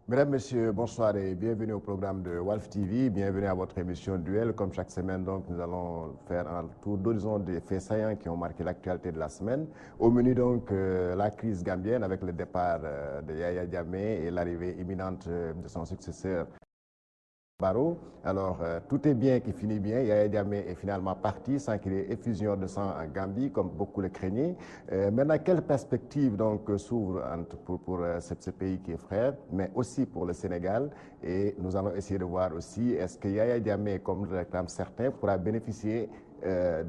Mesdames, Messieurs, bonsoir et bienvenue au programme de Walf TV. Bienvenue à votre émission Duel. Comme chaque semaine, donc, nous allons faire un tour d'horizon des faits saillants qui ont marqué l'actualité de la semaine. Au menu, donc, la crise gambienne avec le départ de Yaya Jammeh et l'arrivée imminente de son successeur. Barrow. Alors, tout est bien qui finit bien. Yaya Jammeh est finalement parti sans qu'il y ait effusion de sang en Gambie, comme beaucoup le craignaient. Maintenant, quelle perspective donc s'ouvre pour ce pays qui est frère, mais aussi pour le Sénégal? Et nous allons essayer de voir aussi, est-ce que Yaya Jammeh, comme le réclament certains, pourra bénéficier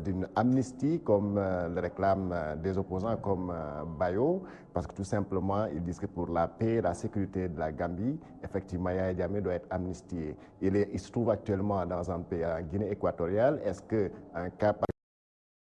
d'une amnistie comme le réclament des opposants comme Bayo, parce que tout simplement, ils disent que pour la paix et la sécurité de la Gambie, effectivement, Yaya Jammeh doit être amnistié. Il se trouve actuellement dans un pays, en Guinée équatoriale. Est-ce qu'un cas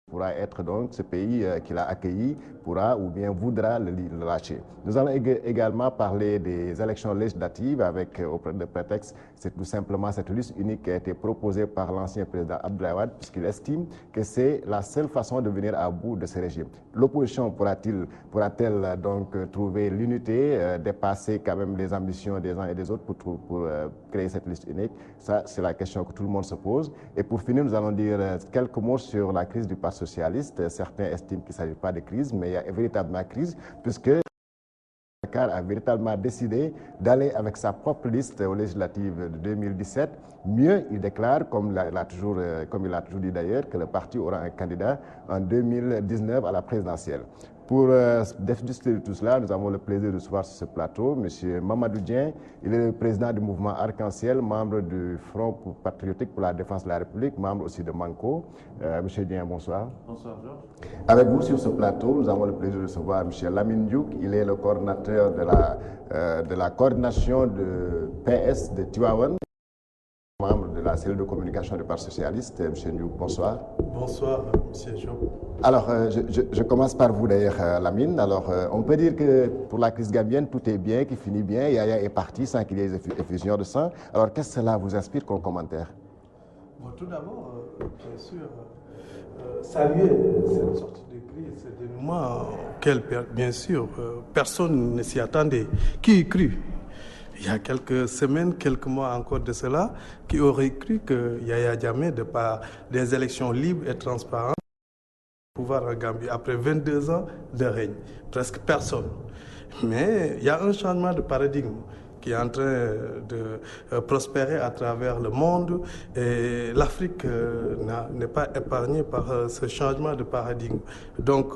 pourra être donc ce pays qui l'a accueilli pourra ou bien voudra le lâcher. Nous allons également parler des élections législatives avec auprès de prétexte, c'est tout simplement cette liste unique qui a été proposée par l'ancien président Abdoulaye Wade puisqu'il estime que c'est la seule façon de venir à bout de ce régime. L'opposition pourra-t-elle donc trouver l'unité, dépasser quand même les ambitions des uns et des autres pour créer cette liste unique? Ça, c'est la question que tout le monde se pose. Et pour finir, nous allons dire quelques mots sur la crise du Parti socialiste. Certains estiment qu'il ne s'agit pas de crise, mais il y a véritablement crise, puisque Dakar a véritablement décidé d'aller avec sa propre liste aux législatives de 2017. Mieux, il déclare, comme il a toujours dit d'ailleurs, que le parti aura un candidat en 2019 à la présidentielle. Pour discuter de tout cela, nous avons le plaisir de recevoir sur ce plateau M. Mamadou Dieng. Il est le président du mouvement Arc-en-Ciel, membre du Front patriotique pour la défense de la République, membre aussi de Manco. M. Dieng, bonsoir. Bonsoir, Georges. Avec vous sur ce plateau, nous avons le plaisir de recevoir M. Lamine Diouk. Il est le coordinateur de la coordination de PS de Tivaouane, membre de la cellule de communication du Parti socialiste. M. Diouk, bonsoir. Bonsoir, M. Jean. Alors, je commence par vous d'ailleurs, Lamine. Alors, on peut dire que pour la crise gambienne, tout est bien, qui finit bien. Yaya est parti sans qu'il y ait effusion de sang. Alors, qu'est-ce que cela vous inspire comme commentaire? Bon, tout d'abord, bien sûr, saluer cette sortie de crise, ce dénouement auquel, bien sûr, personne ne s'y attendait. Qui y crut? Il y a quelques semaines, quelques mois encore de cela, qui aurait cru que Yaya Jammeh, de par des élections libres et transparentes, pouvoir en Gambie après 22 ans de règne. Presque personne. Mais il y a un changement de paradigme qui est en train de prospérer à travers le monde et l'Afrique n'est pas épargnée par ce changement de paradigme. Donc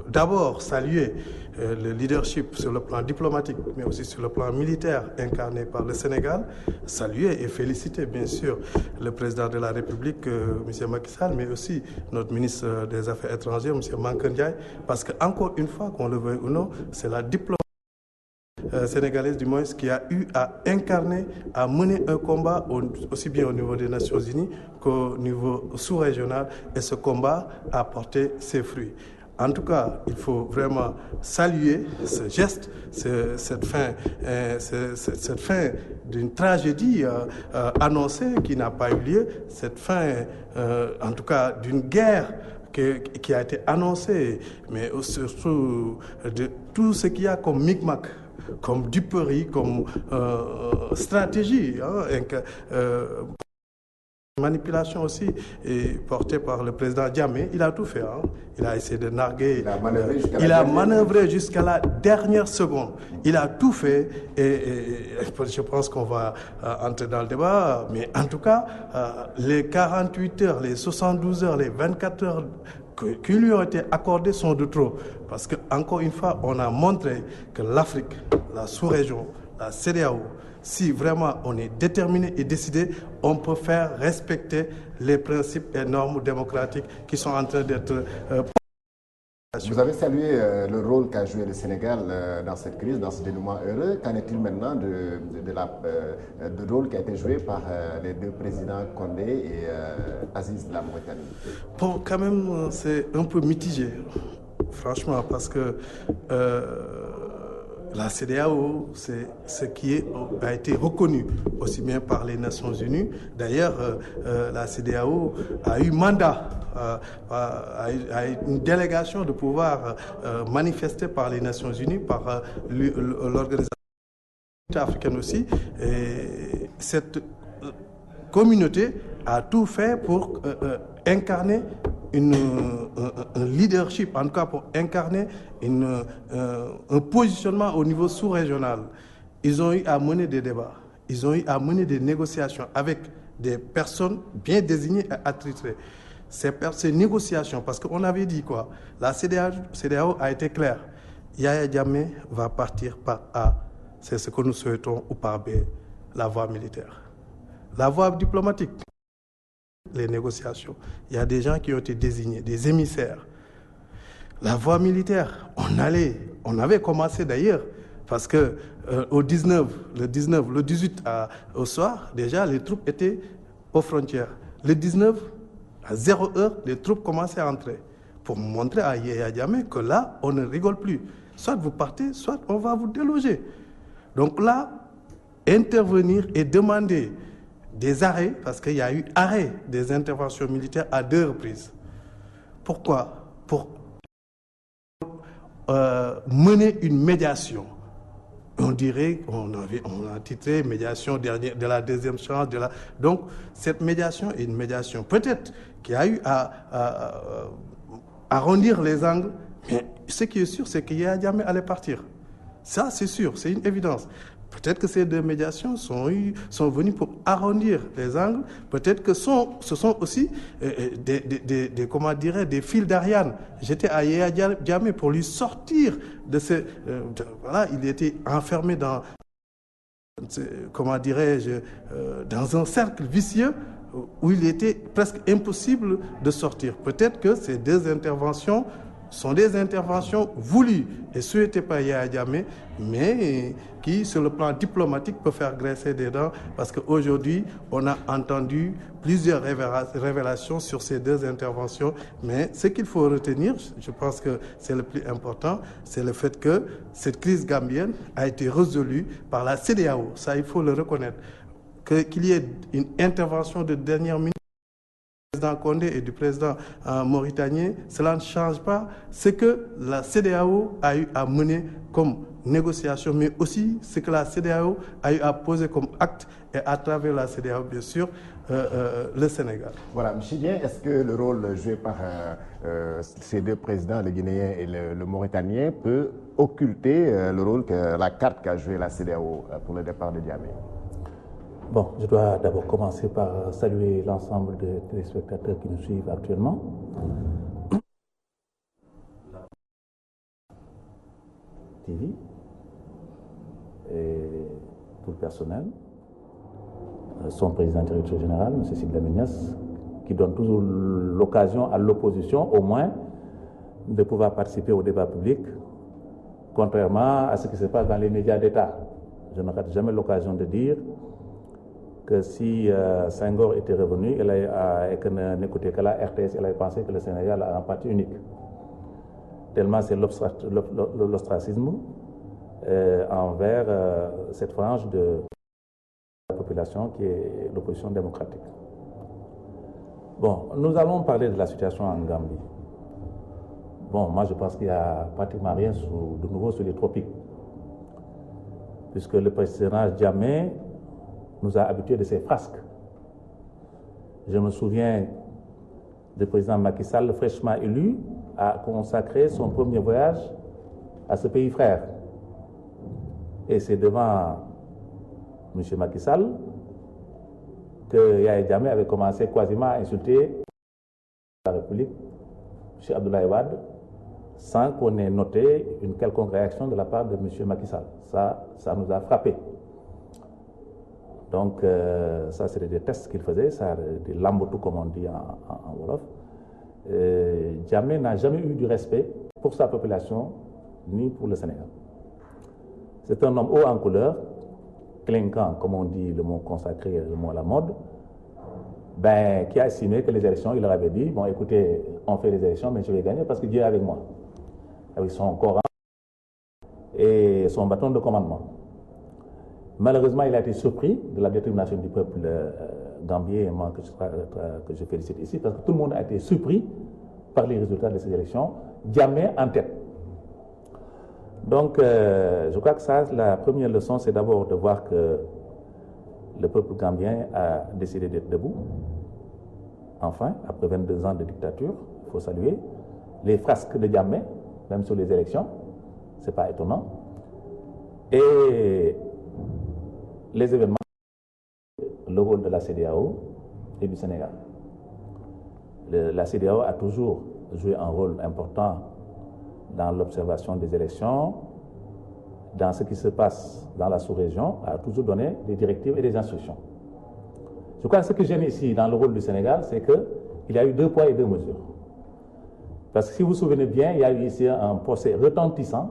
d'abord saluer le leadership sur le plan diplomatique mais aussi sur le plan militaire incarné par le Sénégal, saluer et féliciter bien sûr le président de la République M. Macky Sall mais aussi notre ministre des Affaires étrangères M. Mankeur Ndiaye parce que encore une fois qu'on le veuille ou non, c'est la diplomatie sénégalaise du moins qui a eu à incarner, à mener un combat aussi bien au niveau des Nations Unies qu'au niveau sous-régional et ce combat a porté ses fruits. En tout cas, il faut vraiment saluer ce geste, cette fin d'une tragédie annoncée qui n'a pas eu lieu, cette fin en tout cas d'une guerre qui a été annoncée, mais surtout de tout ce qu'il y a comme micmac, comme duperie, comme stratégie, manipulation aussi, et portée par le président Jammeh. Il a tout fait. Il a essayé de narguer. Il a manœuvré jusqu'à la dernière seconde. Il a tout fait et je pense qu'on va entrer dans le débat. Mais en tout cas, les 48 heures, les 72 heures, les 24 heures qui lui ont été accordées sont de trop. Parce qu'encore une fois, on a montré que l'Afrique, la sous-région, la CEDEAO, si vraiment on est déterminé et décidé, on peut faire respecter les principes et normes démocratiques qui sont en train d'être... Vous avez salué le rôle qu'a joué le Sénégal dans cette crise, dans ce dénouement heureux. Qu'en est-il maintenant du rôle qui a été joué par les deux présidents Condé et Aziz de la Mauritanie? Bon, quand même, c'est un peu mitigé, franchement, parce que la CEDEAO, c'est ce qui a été reconnu aussi bien par les Nations Unies. D'ailleurs, la CEDEAO a eu mandat, a une délégation de pouvoir manifester par les Nations Unies, par l'organisation africaine aussi, et cette communauté a tout fait pour incarner un leadership, en tout cas pour incarner un positionnement au niveau sous-régional. Ils ont eu à mener des débats, ils ont eu à mener des négociations avec des personnes bien désignées et attitrées. Ces négociations, parce qu'on avait dit quoi? La CEDEAO a été claire. Yahya Jammeh va partir par A, c'est ce que nous souhaitons, ou par B, la voie militaire. La voie diplomatique, les négociations. Il y a des gens qui ont été désignés, des émissaires. La voie militaire, on avait commencé d'ailleurs, parce que le 18 au soir, déjà les troupes étaient aux frontières. Le 19, à 0 heure, les troupes commençaient à entrer pour montrer à Yahya Jammeh que là, on ne rigole plus. Soit vous partez, soit on va vous déloger. Donc là, intervenir et demander des arrêts, parce qu'il y a eu arrêt des interventions militaires à 2 reprises. Pourquoi? Pour mener une médiation. On dirait, on a titré médiation de la deuxième chance. Donc, cette médiation est une médiation peut-être qui a eu à arrondir les angles, mais ce qui est sûr, c'est qu'il y a jamais allé partir. Ça, c'est sûr, c'est une évidence. Peut-être que ces 2 médiations sont venues pour arrondir les angles. Peut-être que ce sont aussi des fils d'Ariane. J'étais à Yahya Jammeh pour lui sortir de ce... voilà, il était enfermé dans... dans un cercle vicieux où il était presque impossible de sortir. Peut-être que ces 2 interventions sont des interventions voulues et souhaitées par Yahya Jammeh, mais qui, sur le plan diplomatique, peut faire graisser des dents, parce qu'aujourd'hui, on a entendu plusieurs révélations sur ces 2 interventions, mais ce qu'il faut retenir, je pense que c'est le plus important, c'est le fait que cette crise gambienne a été résolue par la CEDEAO, ça il faut le reconnaître, qu'il y ait une intervention de dernière minute du président Condé et du président mauritanien, cela ne change pas ce que la CEDEAO a eu à mener comme négociation, mais aussi ce que la CEDEAO a eu à poser comme acte, et à travers la CEDEAO, bien sûr, le Sénégal. Voilà, M. Dien, est-ce que le rôle joué par ces 2 présidents, le Guinéen et le Mauritanien, peut occulter le rôle, la carte qu'a joué la CEDEAO pour le départ de Jammeh? Bon, je dois d'abord commencer par saluer l'ensemble des téléspectateurs qui nous suivent actuellement. TV et tout le personnel, son président directeur général, M. Sidy Lamine Niasse, qui donne toujours l'occasion à l'opposition, au moins, de pouvoir participer au débat public, contrairement à ce qui se passe dans les médias d'État. Je ne rate jamais l'occasion de dire que si Senghor était revenu et que n'écoutait que la RTS, elle avait pensé que le Sénégal a un parti unique. Tellement c'est l'ostracisme envers cette frange de la population qui est l'opposition démocratique. Bon, nous allons parler de la situation en Gambie. Bon, moi je pense qu'il n'y a pratiquement rien de nouveau sur les tropiques, puisque le président Jammeh nous a habitués de ses frasques. Je me souviens du président Macky Sall, fraîchement élu, a consacré son premier voyage à ce pays frère. Et c'est devant M. Macky Sall que Yahya Jammeh avait commencé quasiment à insulter la République, M. Abdoulaye Wade, sans qu'on ait noté une quelconque réaction de la part de M. Macky Sall. Ça nous a frappé. Donc, ça, c'était des tests qu'il faisait, ça, des lambotou, comme on dit en Wolof. Jammeh n'a jamais eu du respect pour sa population, ni pour le Sénégal. C'est un homme haut en couleur, clinquant, comme on dit, le mot consacré, le mot à la mode, qui a estimé que les élections, il leur avait dit, bon, écoutez, on fait les élections, mais je vais gagner parce que Dieu est avec moi, avec son Coran et son bâton de commandement. Malheureusement, il a été surpris de la détermination du peuple gambien, et moi que je félicite ici, parce que tout le monde a été surpris par les résultats de ces élections. Jammeh en tête. Donc, je crois que ça, la première leçon, c'est d'abord de voir que le peuple gambien a décidé d'être debout. Enfin, après 22 ans de dictature, il faut saluer. Les frasques de Jammeh, même sur les élections, ce n'est pas étonnant. Et les événements, le rôle de la CEDEAO et du Sénégal. La CEDEAO a toujours joué un rôle important dans l'observation des élections, dans ce qui se passe dans la sous-région, a toujours donné des directives et des instructions. Je crois que ce que j'aime ici dans le rôle du Sénégal, c'est qu'il y a eu 2 poids et 2 mesures. Parce que si vous vous souvenez bien, il y a eu ici un procès retentissant,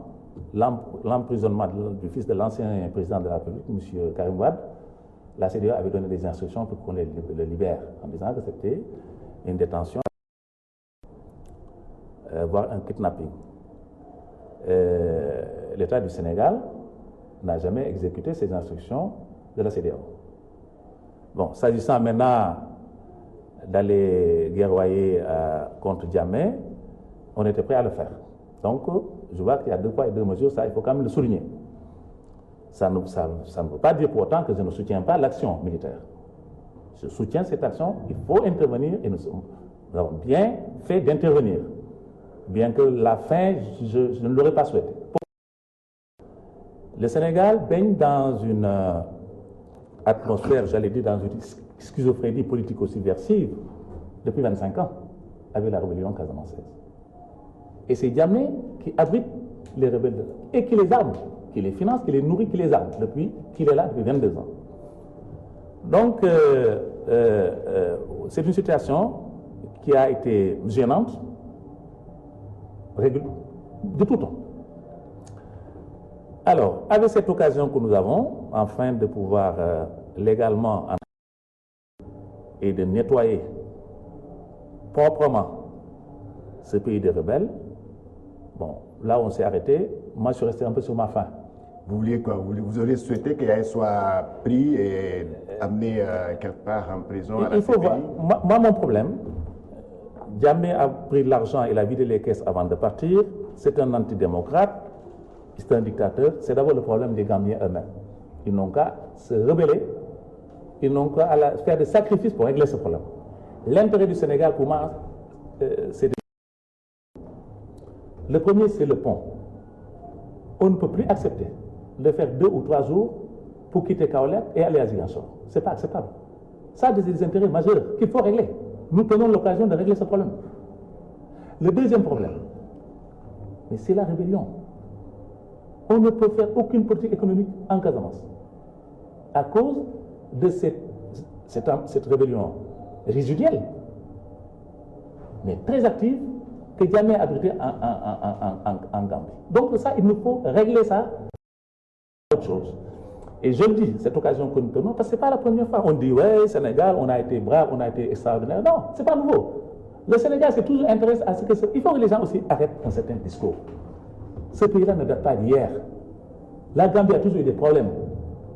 l'emprisonnement du fils de l'ancien président de la République, M. Karim Wade. La CEDEAO avait donné des instructions pour qu'on le libère, en disant que c'était une détention, voire un kidnapping. L'État du Sénégal n'a jamais exécuté ces instructions de la CEDEAO. Bon, s'agissant maintenant d'aller guerroyer contre Jammeh, on était prêt à le faire. Donc, je vois qu'il y a 2 poids et 2 mesures, ça, il faut quand même le souligner. Ça ne veut pas dire pour autant que je ne soutiens pas l'action militaire. Je soutiens cette action, il faut intervenir et nous avons bien fait d'intervenir. Bien que la fin, je ne l'aurais pas souhaité. Le Sénégal baigne dans une atmosphère, j'allais dire, dans une schizophrénie politico-subversive depuis 25 ans, avec la rébellion casamançaise. Et c'est Jammeh qui abrite les rebelles et qui les arme, qui les finance, qui les nourrit, qui les arme, depuis qu'il est là depuis 22 ans. Donc, c'est une situation qui a été gênante, de tout temps. Alors, avec cette occasion que nous avons, afin de pouvoir légalement et de nettoyer proprement ce pays des rebelles, bon, là on s'est arrêté, moi je suis resté un peu sur ma faim. Vous vouliez quoi? Vous auriez souhaité qu'il soit pris et amené quelque part en prison à la CPI? Moi, mon problème, Jammeh a pris de l'argent et a vidé les caisses avant de partir. C'est un antidémocrate, c'est un dictateur. C'est d'abord le problème des Gambiens eux-mêmes. Ils n'ont qu'à se rebeller, ils n'ont qu'à faire des sacrifices pour régler ce problème. L'intérêt du Sénégal, pour moi, c'est le premier, c'est le pont. On ne peut plus accepter de faire 2 ou 3 jours pour quitter Kaolack et aller à Ziguinchor. Ce n'est pas acceptable. Ça a des intérêts majeurs qu'il faut régler. Nous prenons l'occasion de régler ce problème. Le deuxième problème, mais c'est la rébellion. On ne peut faire aucune politique économique en Casamance à cause de cette rébellion résiduelle, mais très active, que Jammeh a abrité en Gambie. Donc ça, il nous faut régler ça. Autre chose. Et je le dis, cette occasion que nous tenons, parce que ce n'est pas la première fois. On dit, ouais, Sénégal, on a été brave, on a été extraordinaire. Non, ce n'est pas nouveau. Le Sénégal s'est toujours intéressé à ce que... Il faut que les gens aussi arrêtent un certain discours. Ce pays-là ne date pas d'hier. La Gambie a toujours eu des problèmes.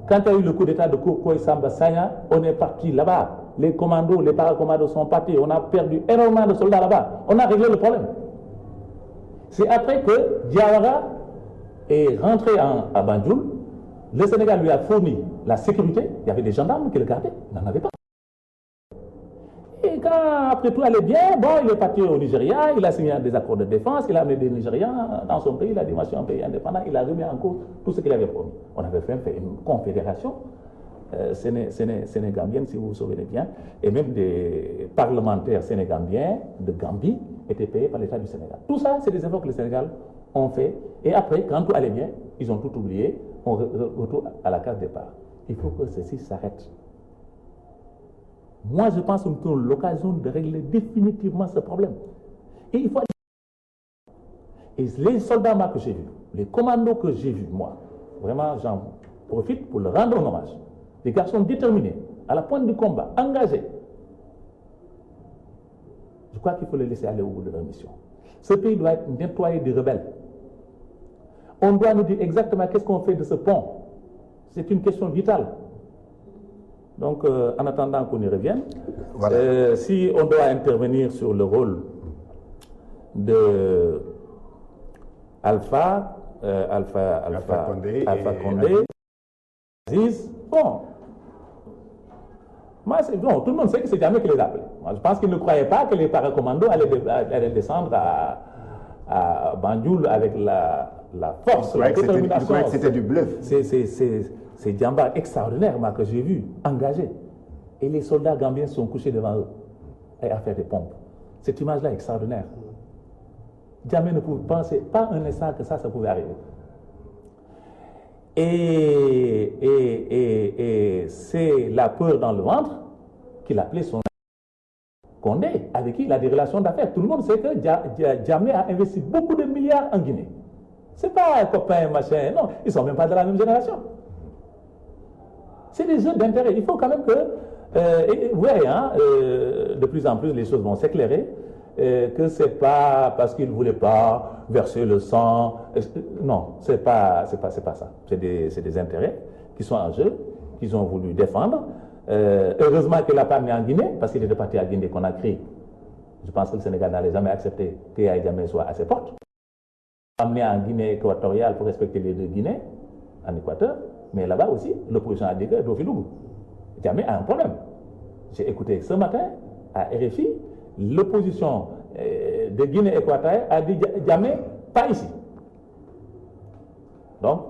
Quand il y a eu le coup d'État de Kokoy Samba Sagna, on est parti là-bas. Les commandos, les paracommandos sont partis. On a perdu énormément de soldats là-bas. On a réglé le problème. C'est après que Diawara est rentré à Banjul. Le Sénégal lui a fourni la sécurité. Il y avait des gendarmes qui le gardaient. Il n'en avait pas. Et quand après tout allait bien, bon, il est parti au Nigeria, il a signé des accords de défense, il a amené des Nigérians dans son pays, il a dit, moi je suis un pays indépendant, il a remis en cause tout ce qu'il avait promis. On avait fait une confédération sénégambienne, si vous vous souvenez bien, et même des parlementaires sénégambiens de Gambie étaient payés par l'État du Sénégal. Tout ça, c'est des efforts que le Sénégal ont fait, et après, quand tout allait bien, ils ont tout oublié, on retourne à la case départ. Il faut que ceci s'arrête. Moi, je pense que nous avons l'occasion de régler définitivement ce problème. Et il faut... Et les soldats que j'ai vus, les commandos que j'ai vus, moi, vraiment, j'en profite pour leur rendre un hommage. Des garçons déterminés, à la pointe du combat, engagés. Je crois qu'il faut les laisser aller au bout de leur mission. Ce pays doit être nettoyé des rebelles. On doit nous dire exactement qu'est-ce qu'on fait de ce pont. C'est une question vitale. Donc, en attendant qu'on y revienne, voilà. Si on doit intervenir sur le rôle de Alpha, Alpha Condé, Aziz. Bon, tout le monde sait que c'est Jammeh qui les a appelés. Moi, je pense qu'ils ne croyaient pas que les paracommandos allaient descendre à Banjul avec la force, la détermination. Je croyais que c'était du bluff. C'est Djamba extraordinaire, moi, que j'ai vu, engagé. Et les soldats gambiens sont couchés devant eux et à faire des pompes. Cette image-là est extraordinaire. Jammeh ne pouvait penser pas un instant que ça pouvait arriver. Et c'est la peur dans le ventre qu'il appelait son Condé, avec qui il a des relations d'affaires. Tout le monde sait que Jammeh a investi beaucoup de milliards en Guinée. C'est pas un copain, machin, non, ils ne sont même pas de la même génération. C'est des jeux d'intérêt. Il faut quand même que, vous voyez, de plus en plus les choses vont s'éclairer, que ce n'est pas parce qu'ils ne voulaient pas verser le sang. Non, ce n'est pas ça. C'est des intérêts qui sont en jeu, qu'ils ont voulu défendre. Heureusement qu'il n'a pas amené en Guinée, parce qu'il était parti à Guinée-Conakry. Je pense que le Sénégal n'allait jamais accepter que Yaya Jammeh soit à ses portes. Amené en Guinée équatoriale pour respecter les deux Guinées, en Équateur, mais là-bas aussi, l'opposition a dit que Dofilougou. Jammeh a un problème. J'ai écouté ce matin à RFI, l'opposition de Guinée équatoriale a dit Jammeh, pas ici. Donc,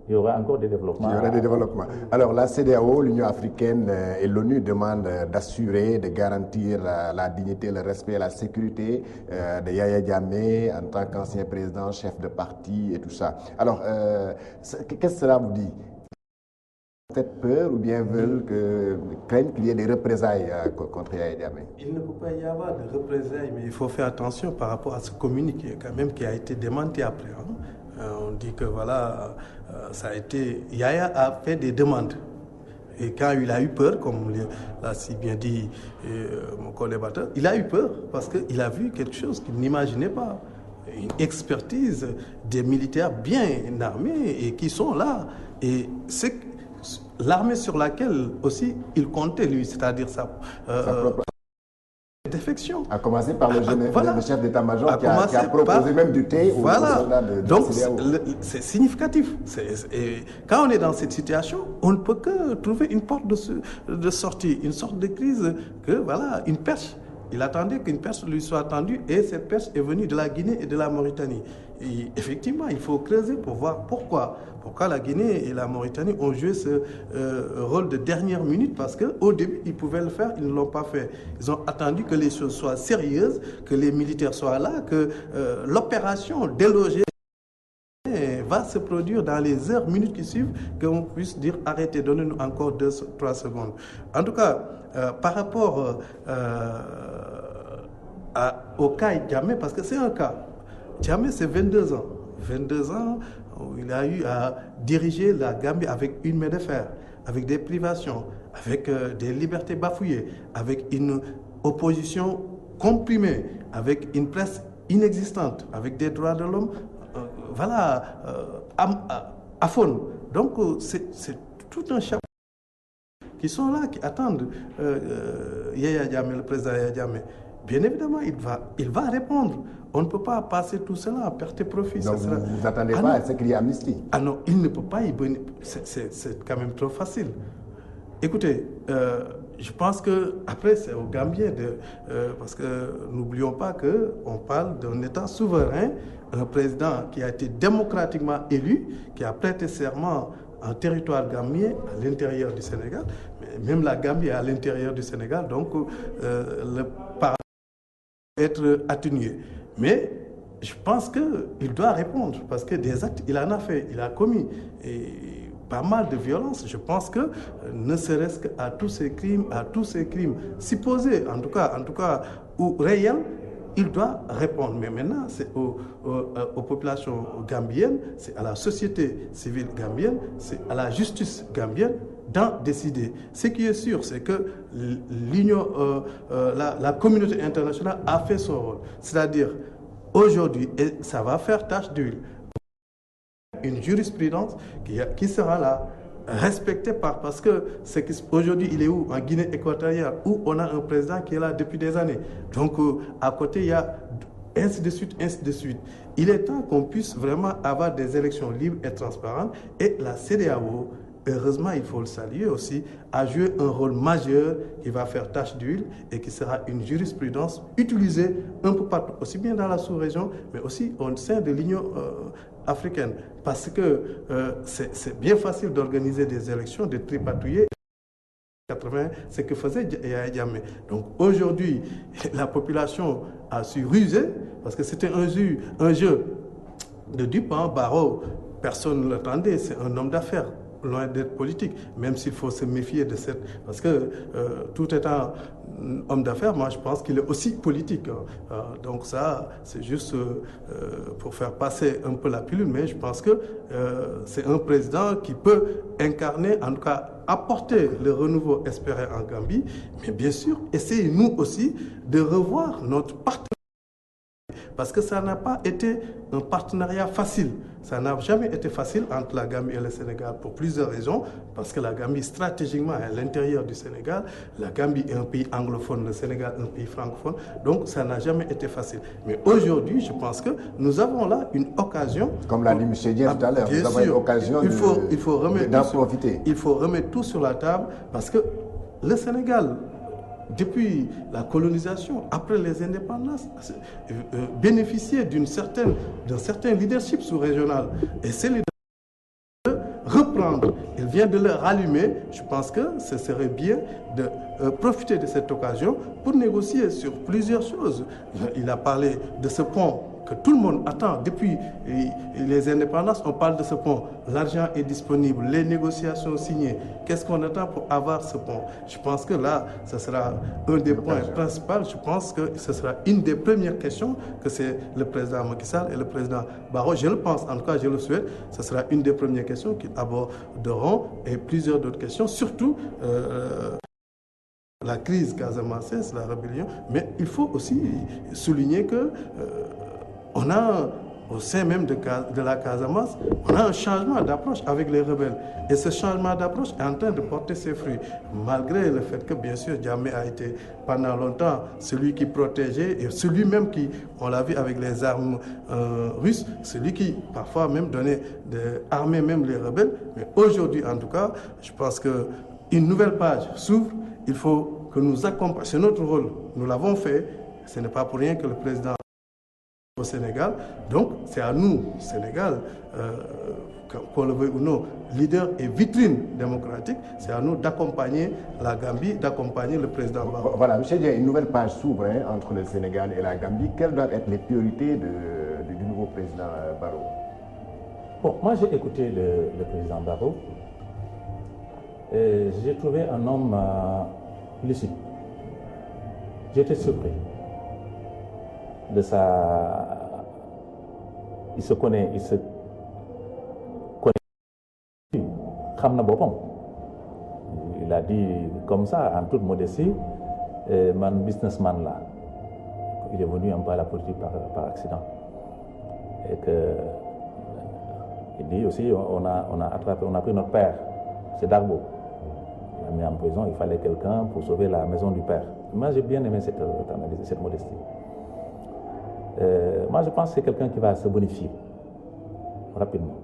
il y aura encore des développements. Il y aura des développements. Alors, la CEDEAO, l'Union africaine et l'ONU demandent d'assurer, de garantir la dignité, le respect et la sécurité de Yaya Jammeh en tant qu'ancien président, chef de parti et tout ça. Alors, qu'est-ce que cela vous dit? Peut-être peur ou bien craignent qu'il y ait des représailles contre Yaya Jammeh? Il ne peut pas y avoir de représailles, mais il faut faire attention par rapport à ce communiqué quand même qui a été démenti après. On dit que voilà, ça a été... Yaya a fait des demandes. Et quand il a eu peur, comme l'a si bien dit mon collaborateur, il a eu peur parce qu'il a vu quelque chose qu'il n'imaginait pas. Une expertise des militaires bien armés et qui sont là. Et c'est l'armée sur laquelle aussi il comptait, lui, c'est-à-dire sa propre défection. A commencé par le chef d'état-major qui a proposé même du thé aux soldats de Donc, CEDEAO. c'est significatif. Et quand on est dans cette situation, on ne peut que trouver une porte de sortie, une sorte de crise, que voilà, une perche. Il attendait qu'une perche lui soit tendue et cette perche est venue de la Guinée et de la Mauritanie. Et effectivement, il faut creuser pour voir pourquoi la Guinée et la Mauritanie ont joué ce rôle de dernière minute, parce qu'au début, ils pouvaient le faire, ils ne l'ont pas fait. Ils ont attendu que les choses soient sérieuses, que les militaires soient là, que l'opération délogée va se produire dans les heures, minutes qui suivent, qu'on puisse dire arrêtez, donnez-nous encore 2-3 secondes. En tout cas, par rapport au cas Jammeh, parce que c'est un cas. Jammeh, c'est 22 ans. 22 ans où il a eu à diriger la Gambie avec une main de fer, avec des privations, avec des libertés bafouillées, avec une opposition comprimée, avec une presse inexistante, avec des droits de l'homme, à fond. Donc, c'est tout un chapeau qui sont là, qui attendent Yaya Jammeh, le président Yaya Jammeh. Bien évidemment, il va répondre. On ne peut pas passer tout cela à perte et profit. Donc vous n'attendez pas à ce qu'il y ait amnistie? Ah non, il ne peut pas y bénéficier. C'est quand même trop facile. Écoutez, je pense qu'après, c'est aux Gambiens, parce que n'oublions pas qu'on parle d'un État souverain, un président qui a été démocratiquement élu, qui a prêté serment en territoire gambien à l'intérieur du Sénégal, mais même la Gambie est à l'intérieur du Sénégal, donc le parlement doit être atténué. Mais je pense qu'il doit répondre, parce que des actes, il en a fait, il a commis pas mal de violences. Je pense que, ne serait-ce qu'à tous ces crimes supposés, en tout cas, ou réels, il doit répondre. Mais maintenant, c'est aux populations gambiennes, c'est à la société civile gambienne, c'est à la justice gambienne d'en décider. Ce qui est sûr, c'est que l'Union, la communauté internationale a fait son rôle. C'est-à-dire, aujourd'hui, et ça va faire tache d'huile, une jurisprudence qui sera là, respectée parce que aujourd'hui, il est où? En Guinée équatoriale, où on a un président qui est là depuis des années. Donc, à côté, il y a ainsi de suite, ainsi de suite. Il est temps qu'on puisse vraiment avoir des élections libres et transparentes. Et la CEDEAO, heureusement, il faut le saluer aussi, a joué un rôle majeur qui va faire tache d'huile et qui sera une jurisprudence utilisée un peu partout, aussi bien dans la sous-région, mais aussi au sein de l'Union africaine. Parce que c'est bien facile d'organiser des élections, de tripatouiller. 80, c'est que faisait Yaya Jammeh. Donc aujourd'hui, la population a su ruser, parce que c'était un jeu de dupes. Barrow, personne ne l'attendait, c'est un homme d'affaires, loin d'être politique, même s'il faut se méfier de cette... Parce que tout étant homme d'affaires, moi je pense qu'il est aussi politique. Donc ça, c'est juste pour faire passer un peu la pilule, mais je pense que c'est un président qui peut incarner, en tout cas apporter le renouveau espéré en Gambie, mais bien sûr, essayez nous aussi de revoir notre partenariat. Parce que ça n'a pas été un partenariat facile. Ça n'a jamais été facile entre la Gambie et le Sénégal pour plusieurs raisons. Parce que la Gambie, stratégiquement, est à l'intérieur du Sénégal. La Gambie est un pays anglophone, le Sénégal un pays francophone. Donc, ça n'a jamais été facile. Mais aujourd'hui, je pense que nous avons là une occasion. Comme l'a dit M. Diaz tout à l'heure, nous avons une occasion d'en profiter. Il faut remettre tout sur la table parce que le Sénégal, depuis la colonisation, après les indépendances, bénéficiait d'un certain leadership sous-régional. Et c'est le de reprendre. Il vient de le rallumer. Je pense que ce serait bien de profiter de cette occasion pour négocier sur plusieurs choses. Il a parlé de ce pont que tout le monde attend. Depuis les indépendances, on parle de ce pont. L'argent est disponible, les négociations signées. Qu'est-ce qu'on attend pour avoir ce pont? Je pense que là, ce sera un des points principaux. Je pense que ce sera une des premières questions que c'est le président Macky Sall et le président Barrow. Je le pense, en tout cas, je le souhaite. Ce sera une des premières questions qu'ils aborderont et plusieurs d'autres questions, surtout la crise casamançaise, la rébellion. Mais il faut aussi souligner que on a, au sein même de la Casamance, on a un changement d'approche avec les rebelles. Et ce changement d'approche est en train de porter ses fruits, malgré le fait que, bien sûr, Jammeh a été pendant longtemps celui qui protégeait, et celui même qui, on l'a vu avec les armes russes, celui qui, parfois, même donnait, armait même les rebelles. Mais aujourd'hui, en tout cas, je pense qu'une nouvelle page s'ouvre. Il faut que nous accompagnions. C'est notre rôle. Nous l'avons fait. Ce n'est pas pour rien que le président au Sénégal. Donc, c'est à nous, Sénégal, qu'on le veuille ou non, leader et vitrine démocratique, c'est à nous d'accompagner la Gambie, d'accompagner le président Barrow. Voilà, M. Dia, une nouvelle page s'ouvre entre le Sénégal et la Gambie. Quelles doivent être les priorités du nouveau président Barrow? Bon, moi j'ai écouté le président Barrow. J'ai trouvé un homme lucide. J'étais surpris de sa... Il se connaît. Il a dit comme ça, en toute modestie, man businessman là. Il est venu un peu à la politique par accident. Et que, il dit aussi, on a pris notre père, c'est Darbo. Il a mis en prison, il fallait quelqu'un pour sauver la maison du père. Moi j'ai bien aimé cette analyse, cette modestie. Moi je pense que c'est quelqu'un qui va se bonifier rapidement.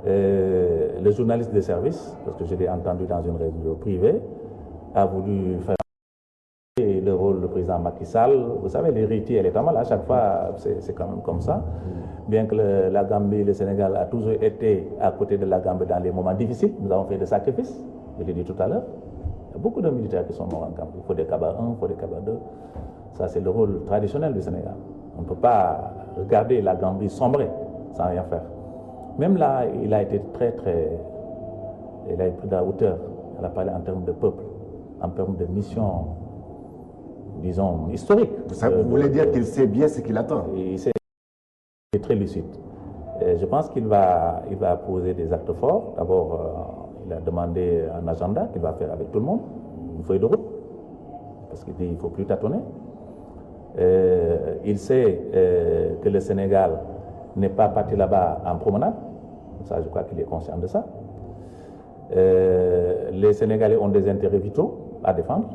Le journaliste de service, parce que je l'ai entendu dans une radio privée, a voulu faire le rôle du président Macky Sall. Vous savez, l'héritier, elle est pas mal. À chaque fois, c'est quand même comme ça. Bien que la Gambie, le Sénégal a toujours été à côté de la Gambie dans les moments difficiles, nous avons fait des sacrifices, je l'ai dit tout à l'heure. Il y a beaucoup de militaires qui sont morts en Gambie. Il faut des Kaba 1, il faut des Kaba 2. Ça, c'est le rôle traditionnel du Sénégal. On ne peut pas regarder la Gambie sombrer sans rien faire. Même là, il a été il a pris de la hauteur. Il a parlé en termes de peuple, en termes de mission, disons, historique. Vous voulez dire qu'il sait bien ce qu'il attend? Il est très lucide. Et je pense qu'il va poser des actes forts. D'abord, il a demandé un agenda qu'il va faire avec tout le monde, une feuille de route, parce qu'il dit qu'il ne faut plus tâtonner. Il sait que le Sénégal n'est pas parti là-bas en promenade. Ça, je crois qu'il est conscient de ça. Les Sénégalais ont des intérêts vitaux à défendre.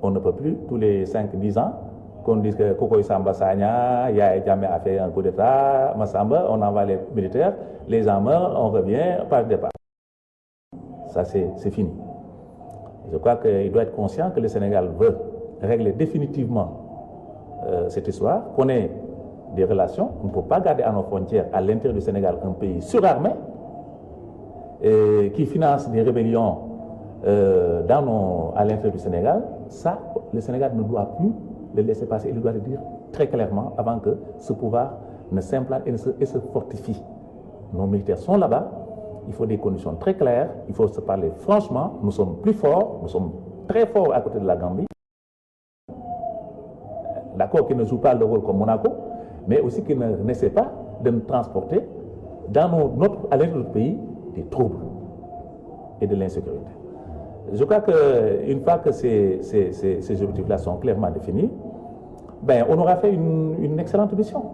On ne peut plus, tous les 5-10 ans, qu'on dise que Kokoy Samba Sagna, Yaya Jammeh a fait un coup d'État, Massamba, on envoie les militaires, les gens meurent, on revient, page départ. Ça, c'est fini. Je crois qu'il doit être conscient que le Sénégal veut régler définitivement cette histoire, qu'on ait des relations. On ne peut pas garder à nos frontières, à l'intérieur du Sénégal, un pays surarmé qui finance des rébellions à l'intérieur du Sénégal. Ça, le Sénégal ne doit plus le laisser passer. Il doit le dire très clairement avant que ce pouvoir ne s'implante et se fortifie. Nos militaires sont là-bas. Il faut des conditions très claires. Il faut se parler franchement. Nous sommes plus forts. Nous sommes très forts à côté de la Gambie. D'accord, qui ne joue pas le rôle comme Monaco, mais aussi qui n'essaie pas de nous transporter à l'intérieur de notre pays des troubles et de l'insécurité. Je crois qu'une fois que ces objectifs-là sont clairement définis, on aura fait une excellente mission.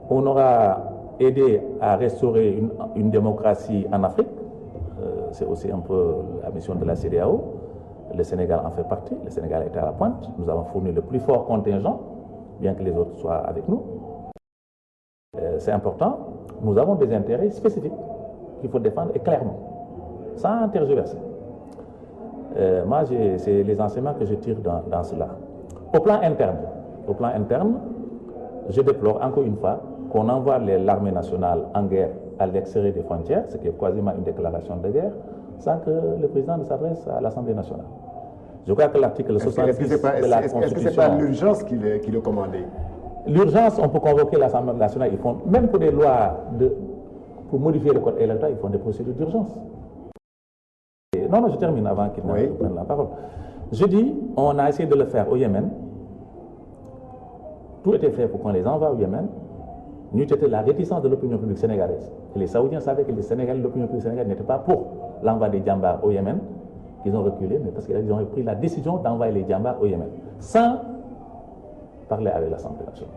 On aura aidé à restaurer une démocratie en Afrique. C'est aussi un peu la mission de la CEDEAO. Le Sénégal en fait partie. Le Sénégal est à la pointe. Nous avons fourni le plus fort contingent, bien que les autres soient avec nous. C'est important. Nous avons des intérêts spécifiques qu'il faut défendre et clairement, sans tergiverser. Moi, c'est les enseignements que je tire dans cela. Au plan interne, je déplore encore une fois qu'on envoie l'armée nationale en guerre à l'extérieur des frontières, ce qui est quasiment une déclaration de guerre, sans que le président ne s'adresse à l'Assemblée nationale. Je crois que l'article 70 de la Constitution... Est-ce que ce n'est pas l'urgence qui le commandait? L'urgence, on peut convoquer l'Assemblée nationale. Ils font, même pour des lois, pour modifier le code électoral, ils font des procédures d'urgence. Non, je termine avant qu'il ne prenne la parole. Je dis, on a essayé de le faire au Yémen. Tout était fait pour qu'on les envoie au Yémen. Nous étions la réticence de l'opinion publique sénégalaise. Et les Saoudiens savaient que les Sénégalais, l'opinion publique sénégalaise n'était pas pour l'envoi des djambars au Yémen. Ils ont reculé, mais parce qu'ils ont pris la décision d'envoyer les djambars au Yémen, sans parler avec l'Assemblée nationale.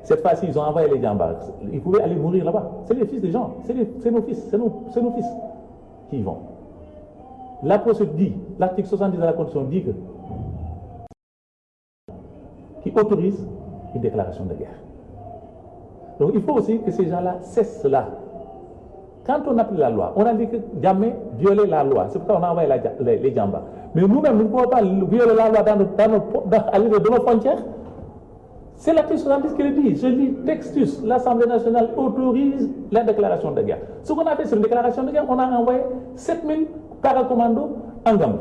Cette fois-ci, ils ont envoyé les djambars. Ils pouvaient aller mourir là-bas. C'est les fils des gens. C'est nos fils. C'est nos fils qui y vont. La procédure dit, l'article 70 de la Constitution dit qui autorise une déclaration de guerre. Donc il faut aussi que ces gens-là cessent cela. Quand on applique la loi, on a dit que jamais violer la loi. C'est pourquoi on a envoyé les djambas. Mais nous-mêmes, nous ne pouvons pas violer la loi dans nos frontières. C'est l'article 70 qui le dit. Je lis textus. L'Assemblée nationale autorise la déclaration de guerre. Ce qu'on a fait sur une déclaration de guerre, on a envoyé 7000 paracommandos en Gambie,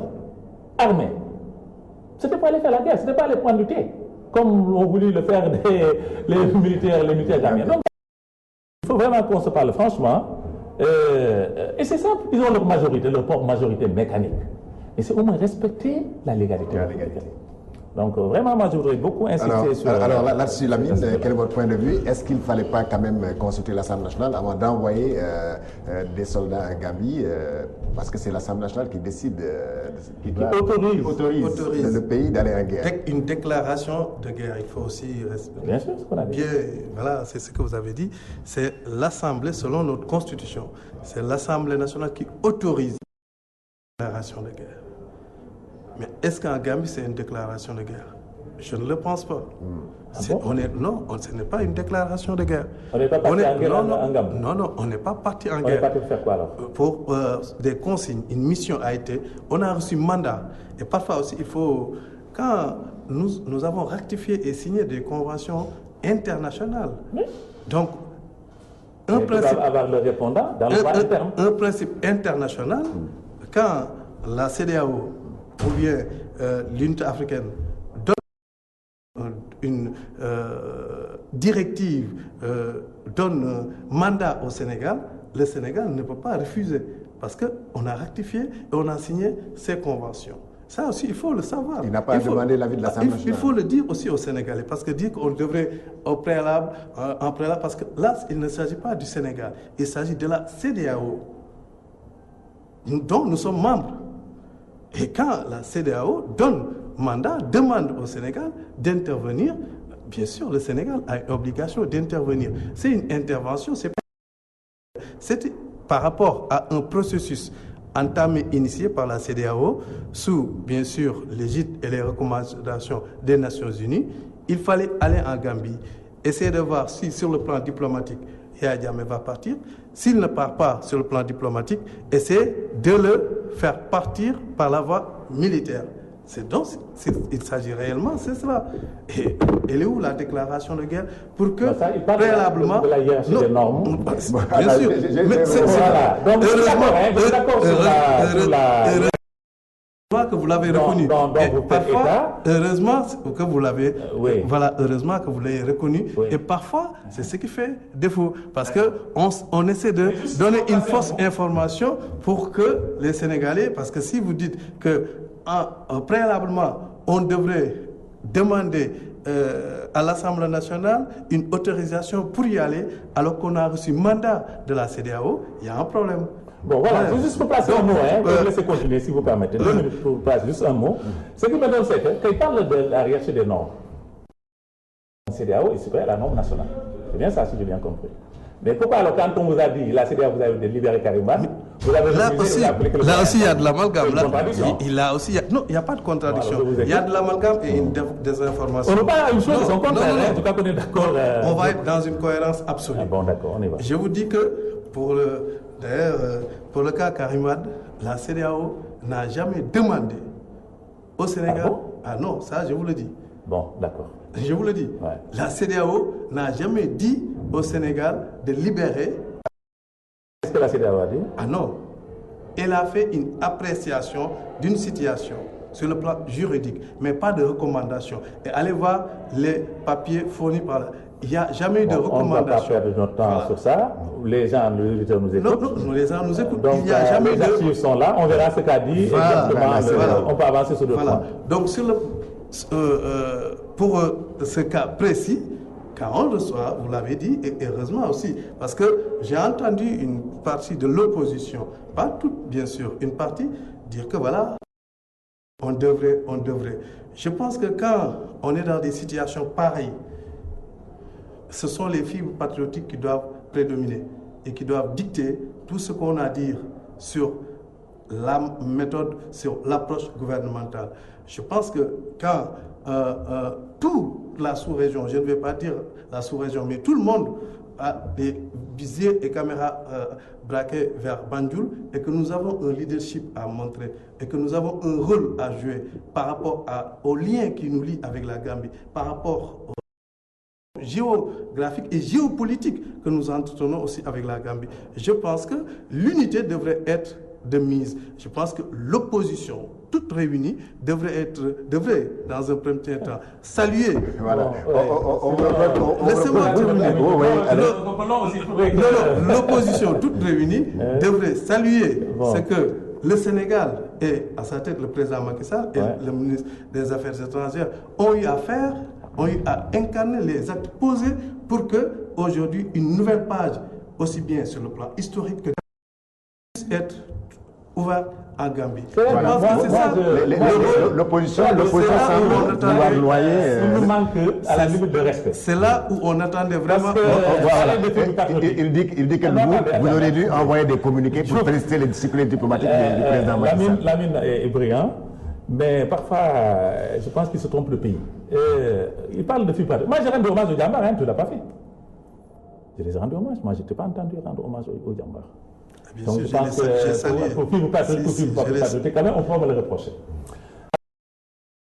armés. Ce n'était pas aller faire la guerre, ce n'était pas aller prendre du thé, comme ont voulu le faire les militaires gambiens. Donc, il faut vraiment qu'on se parle franchement. Et c'est simple, ils ont leur majorité mécanique. Et c'est au moins respecter la légalité. Donc vraiment, moi je voudrais beaucoup insister sur... Alors là-dessus, Lamine, quel est votre point de vue? Est-ce qu'il ne fallait pas quand même consulter l'Assemblée nationale avant d'envoyer des soldats en Gambie parce que c'est l'Assemblée nationale qui décide, qui autorise le pays d'aller en guerre. Une déclaration de guerre, il faut aussi... Bien sûr, ce qu'on a dit. Voilà, c'est ce que vous avez dit. C'est l'Assemblée, selon notre Constitution, c'est l'Assemblée nationale qui autorise la déclaration de guerre. Mais est-ce qu'en Gambie, c'est une déclaration de guerre? Je ne le pense pas. Non, ce n'est pas une déclaration de guerre. On n'est pas parti en guerre en Gambie? Non, on n'est pas parti en guerre. On est parti faire quoi alors? Pour des consignes, une mission a été... On a reçu mandat. Et parfois aussi, il faut... Quand nous avons rectifié et signé des conventions internationales, donc... Un principe, avoir le répondant dans le droit interne. Un principe international, quand la CEDEAO ou bien l'unité africaine donne une directive, donne mandat au Sénégal, le Sénégal ne peut pas refuser parce qu'on a rectifié et on a signé ces conventions. Ça aussi, il faut le savoir. Il n'a pas demandé l'avis de l'Assemblée nationale. Il faut le dire aussi aux Sénégalais, parce que dire qu'on devrait en préalable, parce que là, il ne s'agit pas du Sénégal, il s'agit de la CEDEAO, dont nous sommes membres. Et quand la CEDEAO demande au Sénégal d'intervenir, bien sûr, le Sénégal a une obligation d'intervenir. C'est une intervention, c'est par rapport à un processus entamé, initié par la CEDEAO, sous, bien sûr, l'égide et les recommandations des Nations Unies. Il fallait aller en Gambie, essayer de voir si, sur le plan diplomatique, Yahya Jammeh va partir. S'il ne part pas sur le plan diplomatique, essayer de le faire partir par la voie militaire. C'est donc, il s'agit réellement, c'est cela. Et elle est où la déclaration de guerre pour que, ça, il parle préalablement... de la hiérarchie des normes. Bien sûr. Mais c'est voilà. Donc, heureusement que vous l'avez reconnu. Et parfois, heureusement que vous l'avez, voilà, heureusement que vous l'avez reconnu. Oui. Et parfois, c'est ce qui fait défaut, parce que on essaie de donner une fausse information pour que les Sénégalais, parce que si vous dites que préalablement, on devrait demander à l'Assemblée nationale une autorisation pour y aller, alors qu'on a reçu mandat de la CEDEAO, il y a un problème. Bon, voilà, c'est juste pour placer un mot, pour vous laisser continuer si vous permettez. 2 minutes pour placer juste un mot. Ce qui me donne, c'est que quand il parle de la hiérarchie des normes, la CEDEAO est supérieure à la norme nationale. C'est bien ça, si j'ai bien compris. Mais pourquoi alors quand on vous a dit, la CEDEAO vous avez libéré Karim Wade, vous avez là aussi il y a de l'amalgame. Non, il n'y a pas de contradiction. Il y a de l'amalgame et une désinformation. On n'est pas une chose, ils sont contraires. En tout cas, on est d'accord. On va être dans une cohérence absolue. Ah bon, d'accord, on y va. Je vous dis que pour le cas Karim Wade, la CEDEAO n'a jamais demandé au Sénégal. Ah bon? Ah non, ça je vous le dis. Bon, d'accord. Je vous le dis. Ouais. La CEDEAO n'a jamais dit au Sénégal de libérer. Qu'est-ce que la CEDEAO a dit? Ah non. Elle a fait une appréciation d'une situation sur le plan juridique, mais pas de recommandation. Et allez voir les papiers fournis par là. Il n'y a jamais eu de recommandation. On ne va pas perdre notre temps sur ça. Les gens, les auditeurs nous écoutent. Non, les gens nous écoutent. Donc, il n'y a jamais les archives sont là. On verra ce qu'a dit. Exactement. On peut avancer sur d'autres points. Donc, pour ce cas précis, quand on le reçoit, vous l'avez dit, et heureusement aussi, parce que j'ai entendu une partie de l'opposition, pas toute bien sûr, une partie dire que voilà, on devrait. Je pense que quand on est dans des situations pareilles, ce sont les fibres patriotiques qui doivent prédominer et qui doivent dicter tout ce qu'on a à dire sur la méthode, sur l'approche gouvernementale. Je pense que quand toute la sous-région, je ne vais pas dire la sous-région, mais tout le monde a des visiers et caméras braquées vers Banjul et que nous avons un leadership à montrer et que nous avons un rôle à jouer par rapport au lien qui nous lie avec la Gambie, par rapport au géographique et géopolitique que nous entretenons aussi avec la Gambie. Je pense que l'unité devrait être de mise. Je pense que l'opposition, toute réunie, devrait, dans un premier temps, saluer. Voilà. Laissez-moi terminer. L'opposition, toute réunie, devrait saluer ce que le Sénégal et à sa tête le président Macky Sall et le ministre des Affaires étrangères ont eu à faire, ont eu à incarner les actes posés pour que aujourd'hui une nouvelle page, aussi bien sur le plan historique que puisse être ouverte en Gambie. Voilà. C'est ça. L'opposition semble vouloir noyer. Il nous manque à la limite de respect. C'est là où on attendait vraiment. Il dit que vous auriez dû envoyer des communiqués pour féliciter les disciplines diplomatiques du président Macky Sall. Lamine est brillant, mais parfois je pense qu'il se trompe le pays. Il parle de FIPA. Moi, j'ai rendu hommage au Djambar, tu ne l'as pas fait. Je les ai rendu hommage. Moi, je ne t'ai pas entendu rendre hommage au Djambar. Bien donc, sûr, je pense que pour FIPA, quand même, on peut me le reprocher.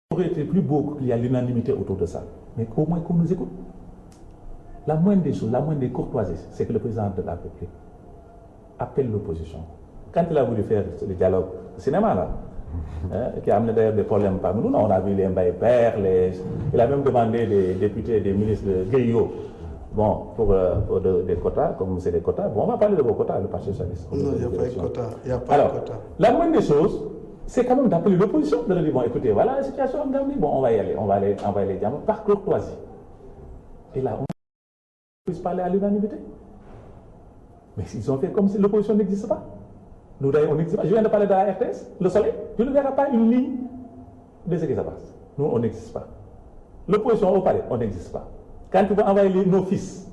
Il aurait été plus beau qu'il y ait l'unanimité autour de ça. Mais au moins qu'on nous écoute. La moindre des choses, la moindre des courtoisies, c'est que le président de la République appelle l'opposition. Quand il a voulu faire le dialogue au cinéma, là, qui a amené d'ailleurs des problèmes parmi nous, on a vu les Mbaye Père, il a même demandé des députés, des ministres de Griot, bon, pour des quotas, comme c'est des quotas. Bon, on va parler de vos quotas, le Parti socialiste. Non, il n'y a pas de quotas. Il n'y a pas de quotas. La moindre des choses, c'est quand même d'appeler l'opposition, de leur dire, bon, écoutez, voilà la situation en Gambie, bon, on va y aller, on va les dire, par courtoisie. Et là, on puisse parler à l'unanimité. Mais ils ont fait comme si l'opposition n'existe pas. Nous, on n'existe pas. Je viens de parler de la RTS, le soleil, tu ne verras pas une ligne de ce qui se passe. Nous, on n'existe pas. L'opposition au palais, on n'existe pas. Quand tu vas envoyer nos fils,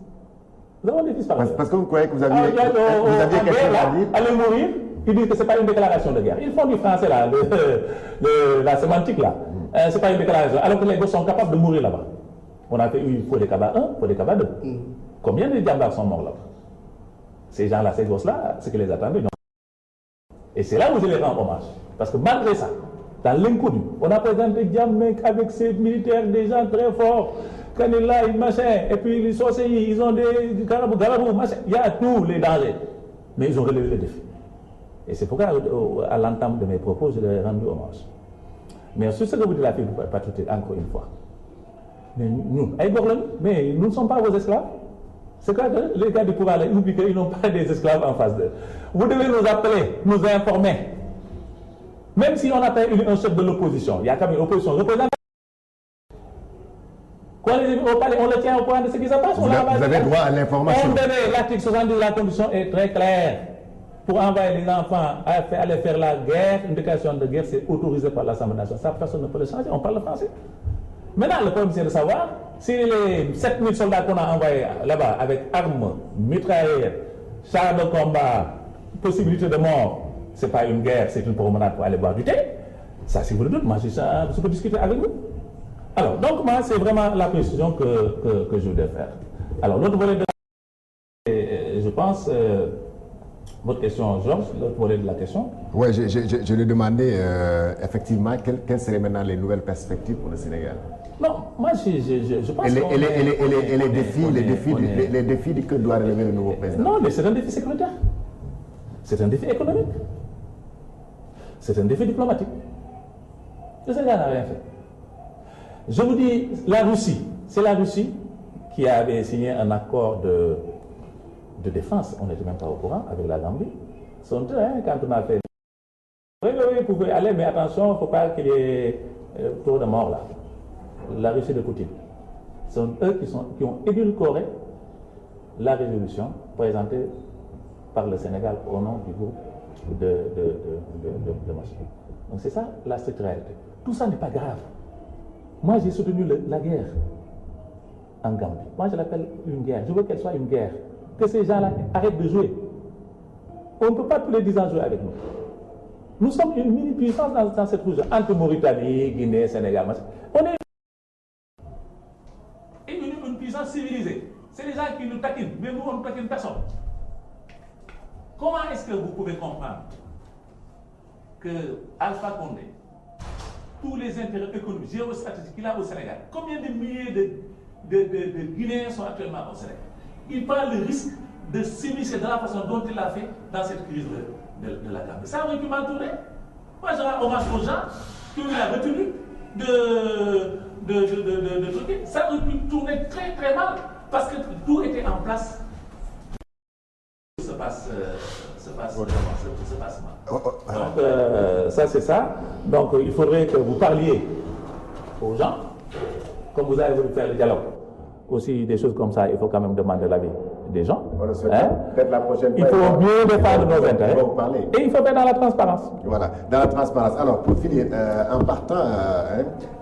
nous avons des fils par exemple. Parce que vous croyez que vous aviez quelque chose à dire. Allez mourir, Ils disent que ce n'est pas une déclaration de guerre. Ils font du français là, la sémantique là. Ce n'est pas une déclaration. Alors que les gosses sont capables de mourir là-bas. On a fait eu Fodekaba 1, Fodekaba 2. Combien de diables sont morts là-bas? Ces gens-là, ces gosses-là, ce qui les attendait. Et c'est là où je les rends hommage. Parce que malgré ça, dans l'inconnu, on a présenté Diamé avec ses militaires, des gens très forts, Kanila, machin, et puis les sorciers, ils ont des garabou, machin. Il y a tous les dangers. Mais ils ont relevé le défi. Et c'est pourquoi, à l'entame de mes propos, je leur ai rendu hommage. Mais sur ce que vous dites, la fille, pas tout encore une fois. Mais nous, mais nous ne sommes pas vos esclaves. C'est quoi que les gars du pouvoir, ils oublient qu'ils n'ont pas des esclaves en face d'eux. Vous devez nous appeler, nous informer. Même si on appelle un chef de l'opposition, il y a quand même une opposition représentative. Quand on le tient au courant de ce qui se passe. Vous avez droit à l'information. L'article 70 de la Constitution est très clair. Pour envoyer les enfants à aller faire la guerre, une déclaration de guerre, c'est autorisé par l'Assemblée nationale. Ça, personne ne peut le changer. On parle le français. Maintenant, le problème, c'est de savoir si les 7000 soldats qu'on a envoyés là-bas avec armes, mitrailleurs, chars de combat, possibilité de mort, ce n'est pas une guerre, c'est une promenade pour aller boire du thé. Ça, si vous le dites, moi, je peux discuter avec vous. Alors, donc, moi, c'est vraiment la précision que je voulais faire. Alors, l'autre volet de je pense, votre question, Georges, l'autre volet de la question. Oui, je lui ai demandé effectivement quelles seraient maintenant les nouvelles perspectives pour le Sénégal. Non, moi je pense et les défis que doit relever le nouveau président. Non, mais c'est un défi sécuritaire. C'est un défi économique. C'est un défi diplomatique. Le Sénégal n'a rien fait. Je vous dis, la Russie, c'est la Russie qui avait signé un accord de défense. On n'était même pas au courant avec la Gambie. Sont eux, hein, quand on a fait. Oui, vous pouvez aller, mais attention, il ne faut pas qu'il y ait trop de morts là. La Russie de Poutine. Ce sont eux qui ont édulcoré la résolution présentée par le Sénégal au nom du groupe de Moscou. Donc c'est ça la stricte réalité. Tout ça n'est pas grave. Moi j'ai soutenu la guerre en Gambie. Moi je l'appelle une guerre. Je veux qu'elle soit une guerre. Que ces gens-là arrêtent de jouer. On ne peut pas tous les 10 ans jouer avec nous. Nous sommes une mini-puissance dans cette région. Entre Mauritanie, Guinée, Sénégal. On est une puissance civilisée. C'est les gens qui nous taquinent, mais nous, on ne taquine personne. Comment est-ce que vous pouvez comprendre que Alpha Condé, tous les intérêts économiques, géostratégiques qu'il a au Sénégal, combien de milliers de Guinéens sont actuellement au Sénégal? Il prend le risque de s'immiscer de la façon dont il l'a fait dans cette crise de la Gambie. Ça aurait pu mal tourner. Moi, je rends hommage aux gens qu'il a retenus de trucs. Ça aurait pu tourner très très mal parce que tout était en place. Se passe mal. Donc, ça c'est ça. Donc, il faudrait que vous parliez aux gens, comme vous avez voulu faire le dialogue. Aussi, des choses comme ça, il faut quand même demander l'avis des gens. Peut-être la prochaine fois. Il faut mieux défendre nos intérêts. Et il faut faire dans la transparence. Voilà, dans la transparence. Alors, pour finir, en partant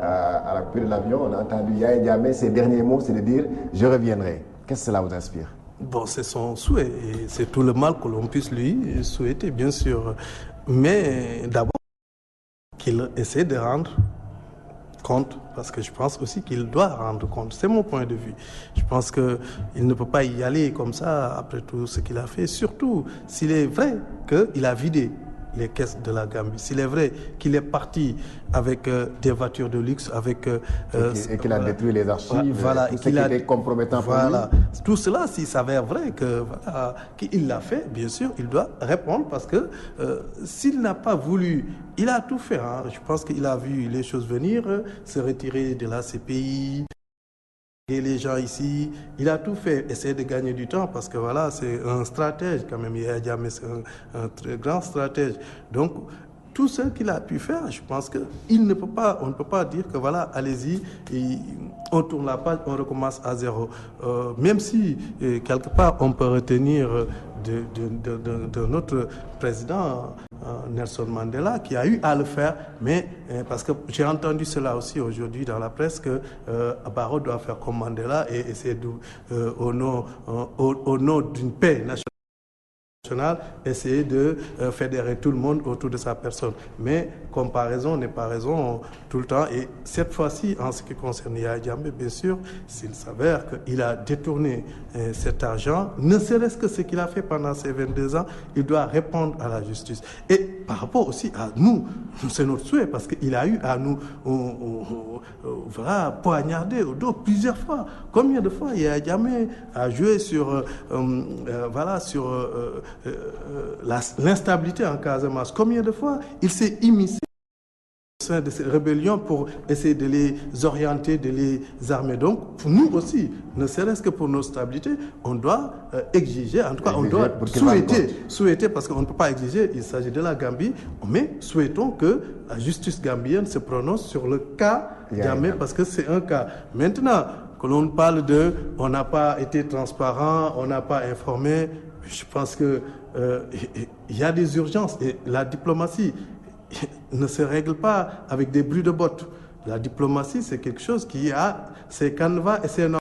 à la coupée de l'avion, on a entendu Yaya Jammeh, ses derniers mots, c'est de dire « je reviendrai ». Qu'est-ce que cela vous inspire? Bon, c'est son souhait et c'est tout le mal que l'on puisse lui souhaiter, bien sûr. Mais d'abord, qu'il essaie de rendre compte, parce que je pense aussi qu'il doit rendre compte. C'est mon point de vue. Je pense qu'il ne peut pas y aller comme ça après tout ce qu'il a fait, surtout s'il est vrai qu'il a vidé les caisses de la Gambie. S'il est vrai qu'il est parti avec des voitures de luxe, avec... et qu'il a détruit les archives, voilà, tout ce qui était compromettant pour lui. Tout cela, s'il s'avère vrai qu'il l'a fait, bien sûr, il doit répondre parce que s'il n'a pas voulu, il a tout fait. Hein. Je pense qu'il a vu les choses venir, se retirer de la CPI, et les gens ici, il a tout fait, essayer de gagner du temps parce que voilà, c'est un stratège quand même, Yaya Jammeh, c'est un très grand stratège. Donc, tout ce qu'il a pu faire, je pense on ne peut pas dire que voilà, allez-y, on tourne la page, on recommence à zéro. Même si, quelque part, on peut retenir de notre président Nelson Mandela qui a eu à le faire, mais parce que j'ai entendu cela aussi aujourd'hui dans la presse que Barrow doit faire comme Mandela et essayer au nom d'une paix nationale essayer de fédérer tout le monde autour de sa personne. Mais comparaison n'est pas raison tout le temps. Et cette fois-ci, en ce qui concerne Yaya Jammeh, bien sûr, s'il s'avère qu'il a détourné cet argent, ne serait-ce que ce qu'il a fait pendant ces 22 ans, il doit répondre à la justice. Et par rapport aussi à nous, c'est notre souhait, parce qu'il a eu à nous voilà, poignarder au dos plusieurs fois. Combien de fois Yaya Jammeh a joué sur voilà, sur l'instabilité en Casamance? Combien de fois il s'est immiscé au sein de ces rébellions pour essayer de les orienter, de les armer? Donc, pour nous aussi, ne serait-ce que pour notre stabilité, on doit exiger, en tout cas, on doit souhaiter, parce qu'on ne peut pas exiger, il s'agit de la Gambie, mais souhaitons que la justice gambienne se prononce sur le cas Jammeh, parce que c'est un cas. Maintenant, que l'on parle de on n'a pas été transparent, on n'a pas informé, je pense que il y a des urgences et la diplomatie ne se règle pas avec des bruits de bottes. La diplomatie, c'est quelque chose qui a ses canevas et ses normes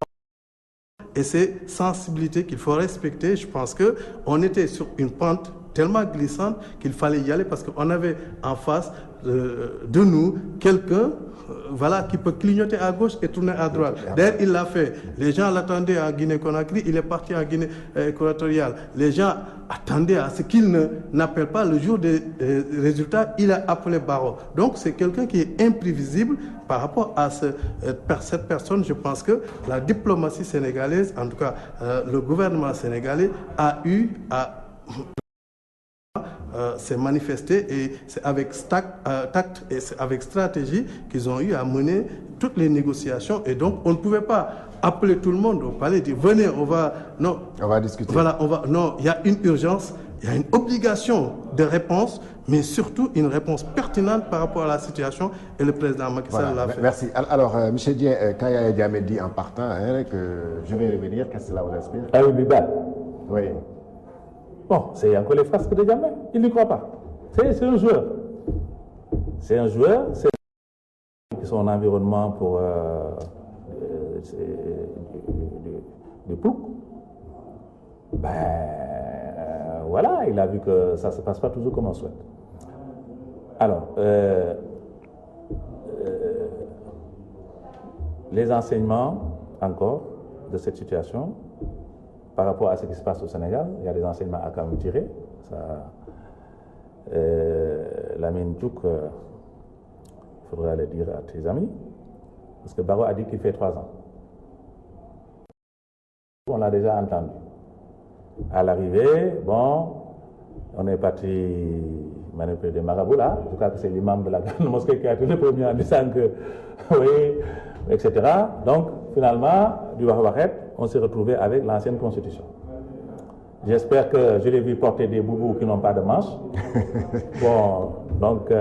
et ses sensibilités qu'il faut respecter. Je pense que on était sur une pente tellement glissante qu'il fallait y aller parce qu'on avait en face de nous quelqu'un voilà, qui peut clignoter à gauche et tourner à droite. D'ailleurs, il l'a fait. Les gens l'attendaient en Guinée-Conakry, il est parti en Guinée équatoriale. Les gens attendaient à ce qu'il n'appelle pas le jour des résultats, il a appelé Barrow. Donc, c'est quelqu'un qui est imprévisible par rapport à cette personne. Je pense que la diplomatie sénégalaise, en tout cas le gouvernement sénégalais, a eu à s'est manifesté et c'est avec tact et c'est avec stratégie qu'ils ont eu à mener toutes les négociations et donc on ne pouvait pas appeler tout le monde au palais, dire venez, on va discuter. Voilà, non, il y a une urgence, il y a une obligation de réponse, mais surtout une réponse pertinente par rapport à la situation et le président Macky Sall l'a fait. Merci. Alors, M. Dieng, quand Yaya Jammeh dit en partant que je vais revenir, qu'est-ce que cela vous inspire? Ah oui, Bibal. Oui. Bon, c'est encore les frasques de Jammeh. Il n'y croit pas. C'est un joueur. C'est un joueur. C'est son environnement pour du plouc. Voilà, il a vu que ça ne se passe pas toujours comme on souhaite. Alors, les enseignements encore de cette situation par rapport à ce qui se passe au Sénégal, il y a des enseignements à quand même tirer. Lamine Diouk, il faudra le dire à tes amis, parce que Barrow a dit qu'il fait 3 ans. On l'a déjà entendu. À l'arrivée, bon, on est parti manipuler des marabouts là. En tout cas, c'est l'imam de la grande mosquée qui a été le premier en disant que oui, etc. Donc, finalement, du Wahwahet, on s'est retrouvé avec l'ancienne constitution. J'espère que je l'ai vu porter des boubous qui n'ont pas de manches. Bon, donc,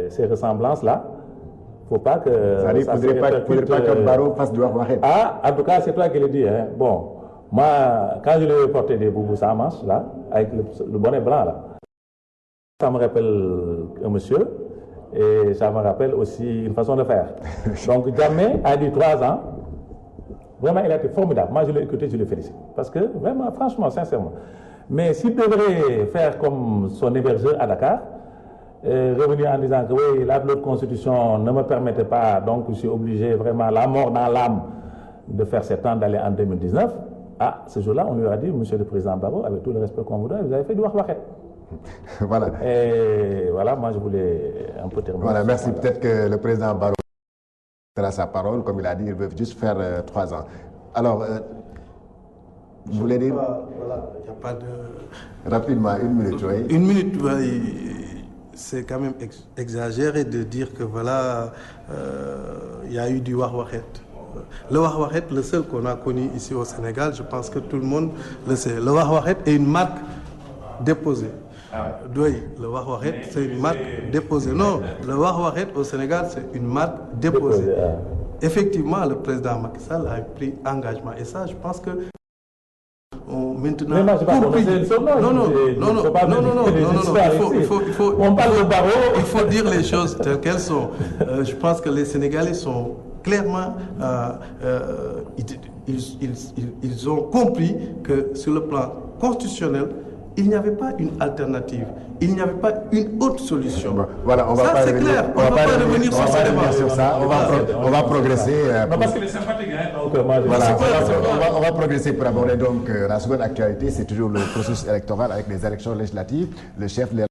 ces ressemblances-là, il ne faut pas que... Ça ne faudrait pas que Barrow fasse du Wahwahet. Ah, en tout cas, c'est toi qui le dis. Hein. Bon, moi, quand je l'ai vu porter des boubous sans manches, là, avec le bonnet blanc, là, ça me rappelle un monsieur, et ça me rappelle aussi une façon de faire. Donc, Jammeh a dit 3 ans. Vraiment, il a été formidable. Moi, je l'ai écouté, je le félicite. Parce que, vraiment, franchement, sincèrement. Mais s'il devrait faire comme son hébergeur à Dakar, revenir en disant que oui, l'autre constitution ne me permettait pas, donc je suis obligé vraiment, la mort dans l'âme, de faire 7 ans, d'aller en 2019. Ah, ce jour-là, on lui a dit, monsieur le président Barrow, avec tout le respect qu'on vous donne, vous avez fait du Wahwahet. Voilà. Et voilà, moi, je voulais un peu terminer. Voilà, merci. Peut-être que le président Barrow à sa parole, comme il a dit, ils veulent juste faire 3 ans. Alors, vous voulez dire? Voilà, il n'y a pas de... Rapidement, 1 minute, oui. 1 minute, c'est quand même exagéré de dire que voilà, il y a eu du Wahwahet. Le Wahwahet, le seul qu'on a connu ici au Sénégal, je pense que tout le monde le sait. Le Wahwahet est une marque déposée. Oui, le Wahwahet, c'est une marque déposée. Non, le Wahwahet au Sénégal, c'est une marque déposée. Effectivement, le président Macky Sall a pris engagement. Et ça, je pense que maintenant... Mais moi, je pense que c'est on parle de Barrow. Il faut dire les choses telles qu'elles sont. Je pense que les Sénégalais sont clairement... ils ont compris que sur le plan constitutionnel, il n'y avait pas une alternative, il n'y avait pas une autre solution. Bon, voilà, on va ça, pas c'est revenir, clair, on ne va pas revenir sur ce débat. Sur ça. On va progresser. Non, parce que les sympathiques, hein, donc moi, Voilà, on va progresser pour aborder donc la seconde actualité, c'est toujours le processus électoral avec les élections législatives. Le chef de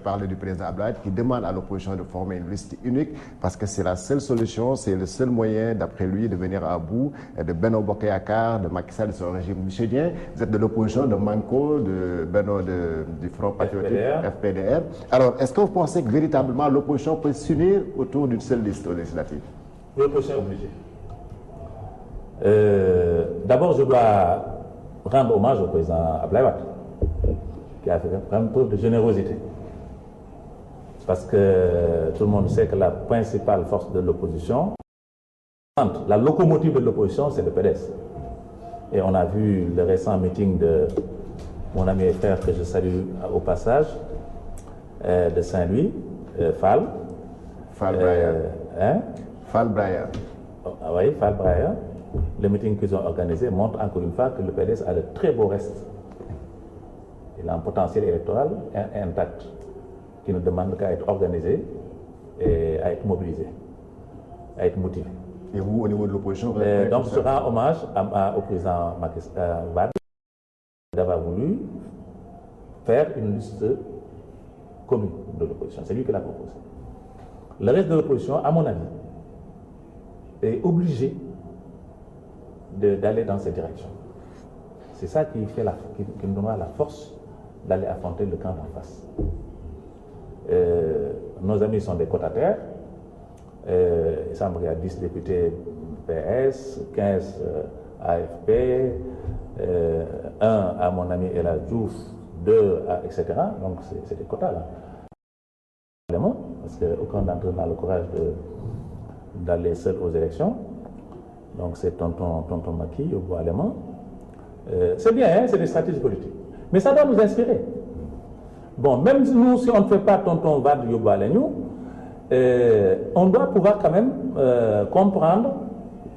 parler du président Abdoulaye qui demande à l'opposition de former une liste unique parce que c'est la seule solution, c'est le seul moyen, d'après lui, de venir à bout de Benno Bokk Yakaar, de Macky Sall, de son régime. Monsieur Dieng, vous êtes de l'opposition de Manko, de Benno du Front Patriotique, FPDR. Alors, est-ce que vous pensez que véritablement l'opposition peut s'unir autour d'une seule liste aux législatives? L'opposition est obligée. D'abord, je dois rendre hommage au président Abdoulaye Wade, qui a fait quand même preuve de générosité. Parce que tout le monde sait que la principale force de l'opposition, la locomotive de l'opposition, c'est le PDS. Et on a vu le récent meeting de mon ami et frère que je salue au passage, de Saint-Louis, Fall. Fall Braya. Fall Braya. Oui, Fall Braya. Le meeting qu'ils ont organisé montre encore une fois que le PDS a de très beaux restes. Il a un potentiel électoral intact, qui ne demande qu'à être organisé et à être mobilisé, à être motivé. Et vous, au niveau de l'opposition, donc je rends hommage au président Wade d'avoir voulu faire une liste commune de l'opposition. C'est lui qui l'a proposé. Le reste de l'opposition, à mon avis, est obligé d'aller dans cette direction. C'est ça qui nous donnera la force d'aller affronter le camp d'en face. Nos amis sont des quotataires. Il semble qu'il y a 10 députés PS, 15 AFP, 1 à mon ami El Hadj Diouf, 2 à etc. Donc c'est des quotas là. Parce qu'aucun d'entre eux n'a le courage d'aller seul aux élections. Donc c'est tonton Macky au bois allemand. C'est bien, hein, c'est des stratégies politiques. Mais ça doit nous inspirer. Bon, même nous, si on ne fait pas tonton Wade Yobo Alagnou, on doit pouvoir quand même comprendre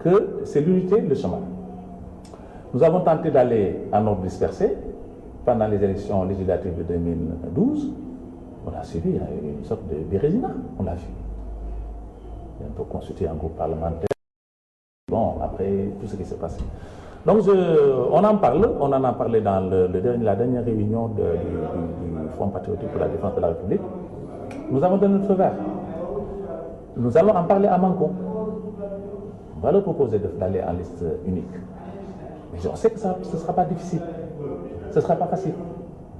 que c'est l'unité, le chemin. Nous avons tenté d'aller en ordre dispersé pendant les élections législatives de 2012. On a suivi une sorte de bérésinat, on l'a vu. On peut consulter un groupe parlementaire. Bon, après tout ce qui s'est passé. Donc on en a parlé dans la dernière réunion du Front Patriotique pour la défense de la République. Nous avons donné notre feu vert. Nous allons en parler à Manko. On va leur proposer d'aller en liste unique. Mais je sais que ce ne sera pas difficile. Ce ne sera pas facile.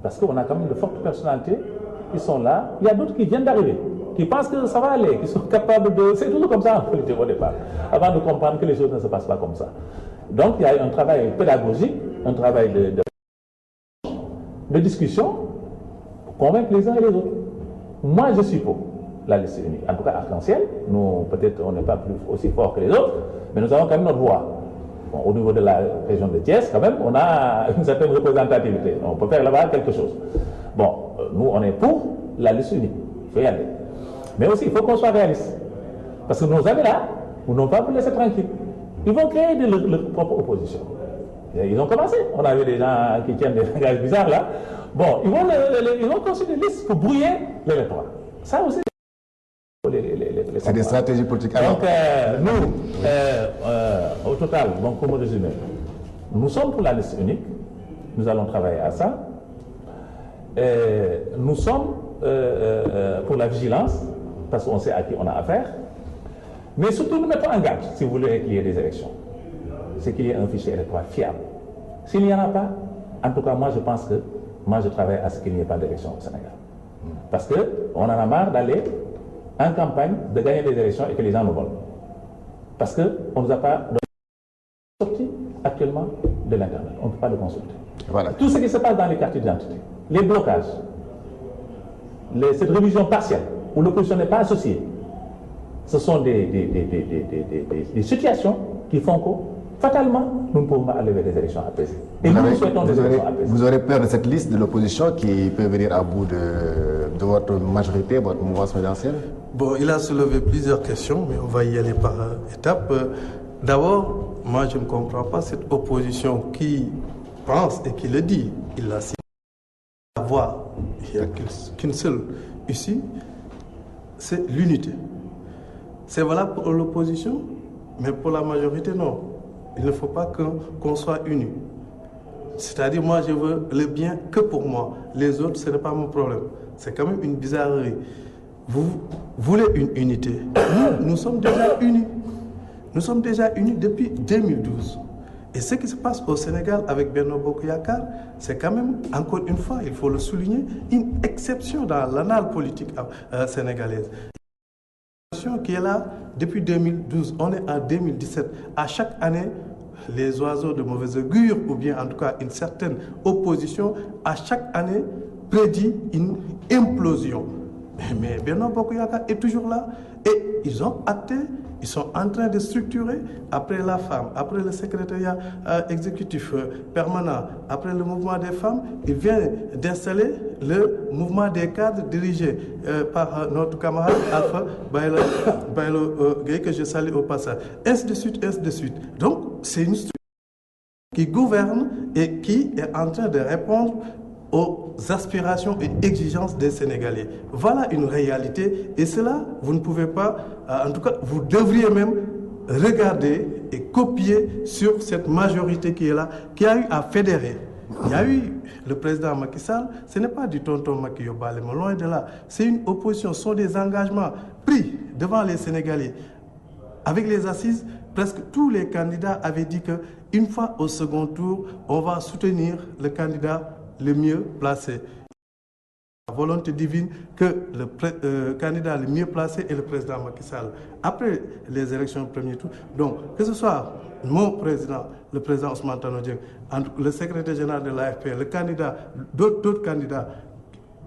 Parce qu'on a quand même de fortes personnalités qui sont là. Il y a d'autres qui viennent d'arriver, qui pensent que ça va aller, qui sont capables de... C'est toujours comme ça en politique au départ, avant de comprendre que les choses ne se passent pas comme ça. Donc il y a un travail pédagogique, un travail de discussion pour convaincre les uns et les autres. Moi je suis pour la liste unique. En tout cas Arc-en-Ciel, nous peut-être on n'est pas aussi fort que les autres, mais nous avons quand même notre voix. Bon, au niveau de la région de Thiès, quand même, on a une certaine représentativité. On peut faire là-bas quelque chose. Bon, nous on est pour la liste unique. Il faut y aller. Mais aussi il faut qu'on soit réaliste. Parce que nos amis là, nous n'ont pas pu laisser tranquille. Ils vont créer leur propre opposition. Ils ont commencé. On a vu des gens qui tiennent des langages bizarres là. Bon, ils vont construire des listes pour brouiller l'électorat. Ça aussi, c'est des stratégies politiques. Donc, nous, au total, donc, comme résumé, nous sommes pour la liste unique. Nous allons travailler à ça. Nous sommes pour la vigilance, parce qu'on sait à qui on a affaire. Mais surtout, nous mettons en garde, si vous voulez qu'il y ait des élections. C'est qu'il y ait un fichier électoral fiable. S'il n'y en a pas, en tout cas, moi, je pense que je travaille à ce qu'il n'y ait pas d'élection au Sénégal. Parce qu'on en a marre d'aller en campagne, de gagner des élections et que les gens nous volent. Parce qu'on ne nous a pas sorti actuellement de l'Internet. On ne peut pas le consulter. Voilà. Tout ce qui se passe dans les quartiers d'identité, les blocages, cette révision partielle où l'opposition n'est pas associée, ce sont des situations qui font que, fatalement, nous ne pouvons pas aller vers des élections apaisées. Et nous souhaitons des élections apaisées. Vous aurez peur de cette liste de l'opposition qui peut venir à bout de votre majorité, votre mouvance présidentielle? Bon, il a soulevé plusieurs questions, mais on va y aller par étapes. D'abord, moi je ne comprends pas cette opposition qui pense et qui le dit. Il l'a cité. voie, il n'y a qu'une seule issue, c'est l'unité. C'est valable pour l'opposition, mais pour la majorité, non. Il ne faut pas qu'on soit unis. C'est-à-dire, moi, je veux le bien que pour moi. Les autres, ce n'est pas mon problème. C'est quand même une bizarrerie. Vous voulez une unité. Nous sommes déjà unis. Nous sommes déjà unis depuis 2012. Et ce qui se passe au Sénégal avec Benno Bokk Yakaar, c'est quand même, encore une fois, il faut le souligner, une exception dans l'annale politique sénégalaise. Qui est là depuis 2012, on est en 2017. À chaque année, les oiseaux de mauvaise augure, ou bien en tout cas une certaine opposition, à chaque année prédit une implosion. Mais Benno Bokk Yakaar est toujours là et ils ont acté, ils sont en train de structurer, après la femme, après le secrétariat exécutif permanent, après le mouvement des femmes, il vient d'installer le mouvement des cadres dirigé par notre camarade Alpha Baylo Gueye, que je salue au passage. Ainsi de suite, ainsi de suite. Donc, c'est une structure qui gouverne et qui est en train de répondre aux aspirations et exigences des Sénégalais. Voilà une réalité et cela, vous ne pouvez pas, en tout cas, vous devriez même regarder et copier sur cette majorité qui est là, qui a eu à fédérer. Il y a eu le président Macky Sall, ce n'est pas du tonton Macky Yobale, mais loin de là. C'est une opposition, ce sont des engagements pris devant les Sénégalais. Avec les assises, presque tous les candidats avaient dit qu'une fois au second tour, on va soutenir le candidat le mieux placé. La volonté divine que le candidat le mieux placé est le président Macky Sall. Après les élections premier tour, donc que ce soit mon président, le président Ousmane Tanor Dieng, le secrétaire général de l'AFP, le candidat, d'autres candidats,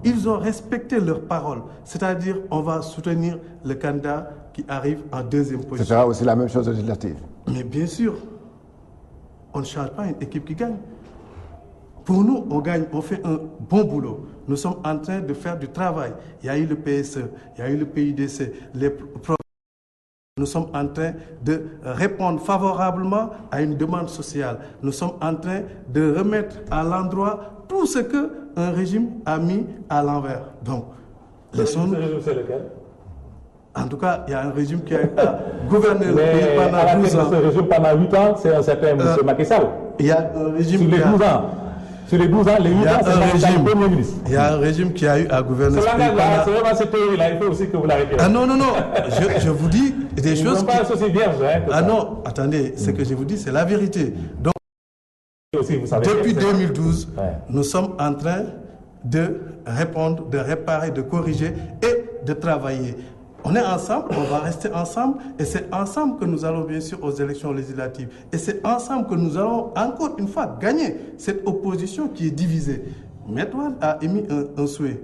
ils ont respecté leurs paroles. C'est-à-dire, on va soutenir le candidat qui arrive en deuxième position. Ce sera aussi la même chose législative. Mais bien sûr, on ne change pas une équipe qui gagne. Pour nous, on gagne, on fait un bon boulot. Nous sommes en train de faire du travail. Il y a eu le PSE, il y a eu le PIDC, nous sommes en train de répondre favorablement à une demande sociale. Nous sommes en train de remettre à l'endroit tout ce qu'un régime a mis à l'envers. Donc, laissons-nous... C'est lequel? En tout cas, il y a un régime qui a gouverné le pays pendant 12 ans. Ce régime pendant 8 ans, c'est un certain M. Macky Sall. Il y a un régime sur les 12 ans. Sur les 12 ans, les 8 ans, c'est le Premier ministre. Il y a un régime qui a eu à gouverner ce pays pendant... C'est vraiment cette théorie-là, il faut aussi que vous l'arrêtiez. Ah non, non, non, je vous dis des choses... Ils ne sont pas aussi vierges, hein, ah non, attendez, ce que je vous dis, c'est la vérité. Donc, aussi, vous savez, depuis 2012, nous sommes en train de répondre, de réparer, de corriger et de travailler. On est ensemble, on va rester ensemble et c'est ensemble que nous allons bien sûr aux élections législatives. Et c'est ensemble que nous allons encore une fois gagner cette opposition qui est divisée. Medouane a émis un souhait.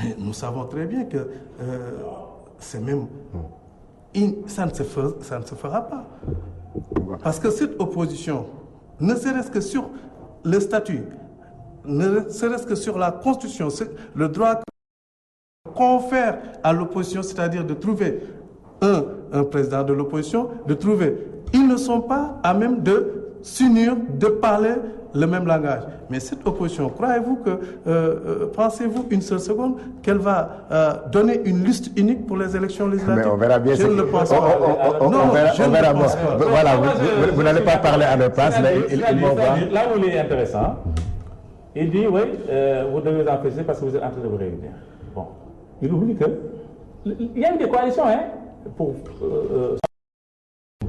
Mais nous savons très bien que c'est même... ça ne se fera pas. Parce que cette opposition, ne serait-ce que sur le statut, ne serait-ce que sur la Constitution, le droit confère à l'opposition, c'est-à-dire de trouver un président de l'opposition, de trouver. Ils ne sont pas à même de s'unir, de parler le même langage. Mais cette opposition, croyez-vous que, pensez-vous une seule seconde qu'elle va donner une liste unique pour les élections législatives? Mais on verra bien. Je ne le pense pas. Non, je ne le pense pas. Voilà, vous n'allez pas parler à leur place, mais ils vont voir. Là où il est intéressant, il dit, oui, vous devez en faire parce que vous êtes en train de vous réunir. Bon. Il oublie que il y a eu des coalitions pour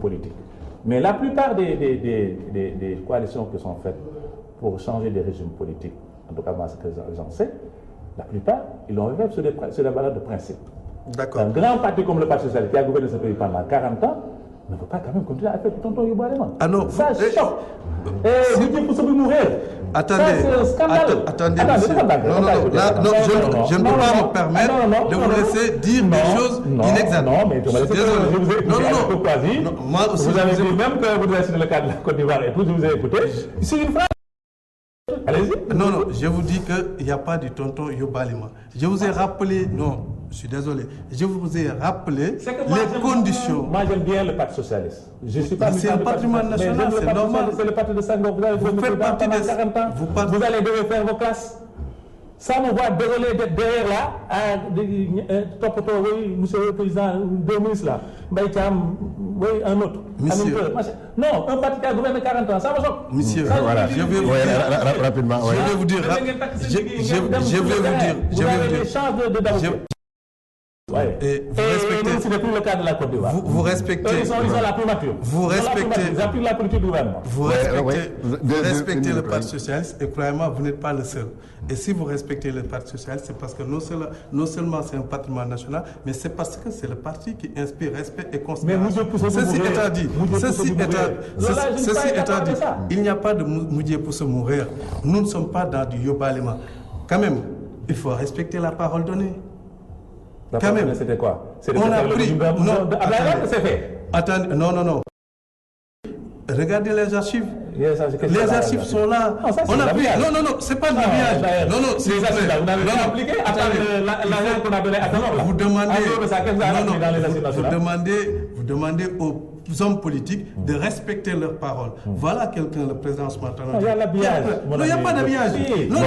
politique. Mais la plupart des coalitions qui sont faites pour changer des régimes politiques, en tout cas moi ce que j'en sais, la plupart, ils l'ont fait sur des valeurs de principe. D'accord. Un grand parti comme le Parti socialiste qui a gouverné ce pays pendant 40 ans ne peut pas quand même continuer à faire du tonton Yobale. Ah non, ça choque. Et vous dites pour se mourir. Attendez, attendez, monsieur. Non, je ne peux pas me permettre de vous laisser dire des choses inexactes. Non, mais je vous ai écouté avec courtoisie. Moi aussi, vous avez dit même que vous devez signer le cadre de la Côte d'Ivoire et tout, je vous ai écouté. C'est une phrase. Allez-y. Non, non, je vous dis qu'il n'y a pas du tonton Yobalima. Je vous ai rappelé, non, je suis désolé, je vous ai rappelé les conditions. Moi, j'aime bien le Parti socialiste. Je suis pas. C'est un patrimoine national, c'est normal. C'est le parti de Senghor. Vous faites partie des 40 ans. Vous allez devoir faire vos classes. Ça me voit désolé d'être derrière là, toppatoo, oui, monsieur le président, deux ministres là, Mbaye Thiam, oui, un autre. Monsieur. Non, un parti qui a gouverné 40 ans, ça me choque. Monsieur, voilà, je vais vous dire rapidement. Je vais vous dire. Vous avez des chances d'adopter. Ouais. Et vous respectez. Ce n'est plus le cas de la Côte d'Ivoire. Vous respectez. Ils sont la primature. Vous respectez. Ils appuient la politique du gouvernement. Vous respectez le Parti socialiste et croyez-moi, vous n'êtes pas le seul. Et si vous respectez le Parti socialiste, c'est parce que non seulement c'est un patrimoine national, mais c'est parce que c'est le parti qui inspire respect et considération. Ceci étant dit, il n'y a pas de moudier pour se mourir. Nous ne sommes pas dans du yobalema. Quand même, il faut respecter la parole donnée. Quand même, c'était quoi? On a pris. Non, c'est fait. Attendez, non. Regardez les archives. Les archives sont là. On a pris. Non, c'est pas de l'habillage. Non, c'est les archives là. Vous n'avez pas appliqué. Attendez, l'argent qu'on a donné à Tanor là. Vous demandez aux hommes politiques de respecter leurs paroles. Voilà quelqu'un, le président Ousmane Tanor. Il y a l'habillage. Non, il n'y a pas d'habillage. Non.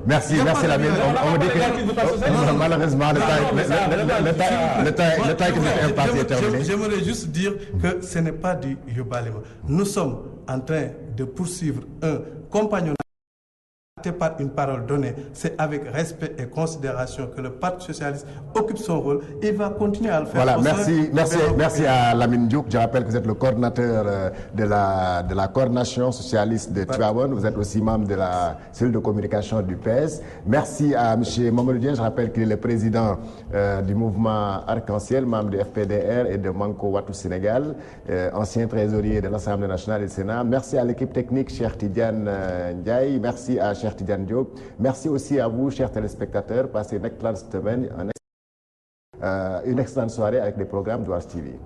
Merci Lamine. On me dit que malheureusement le temps qui nous est imparti est terminé. J'aimerais juste dire que ce n'est pas du yobalema. Nous sommes en train de poursuivre un compagnonnage par une parole donnée. C'est avec respect et considération que le Parti socialiste occupe son rôle et va continuer à le faire. Voilà, merci à Lamine Diouk. Je rappelle que vous êtes le coordinateur de la coordination socialiste de Tivaouane. Vous êtes aussi membre de la cellule de communication du PS. Merci à M. Mamadou Dieng. Je rappelle qu'il est le président du mouvement Arc-en-Ciel, membre du FPDR et de Manko Wattu Sénégal, ancien trésorier de l'Assemblée nationale et du Sénat. Merci à l'équipe technique, Cheikh Tidiane Ndiaye. Merci à Cheikh Tidiane Diop. Merci aussi à vous, chers téléspectateurs. Passez une excellente semaine, une excellente soirée avec les programmes de Walf TV.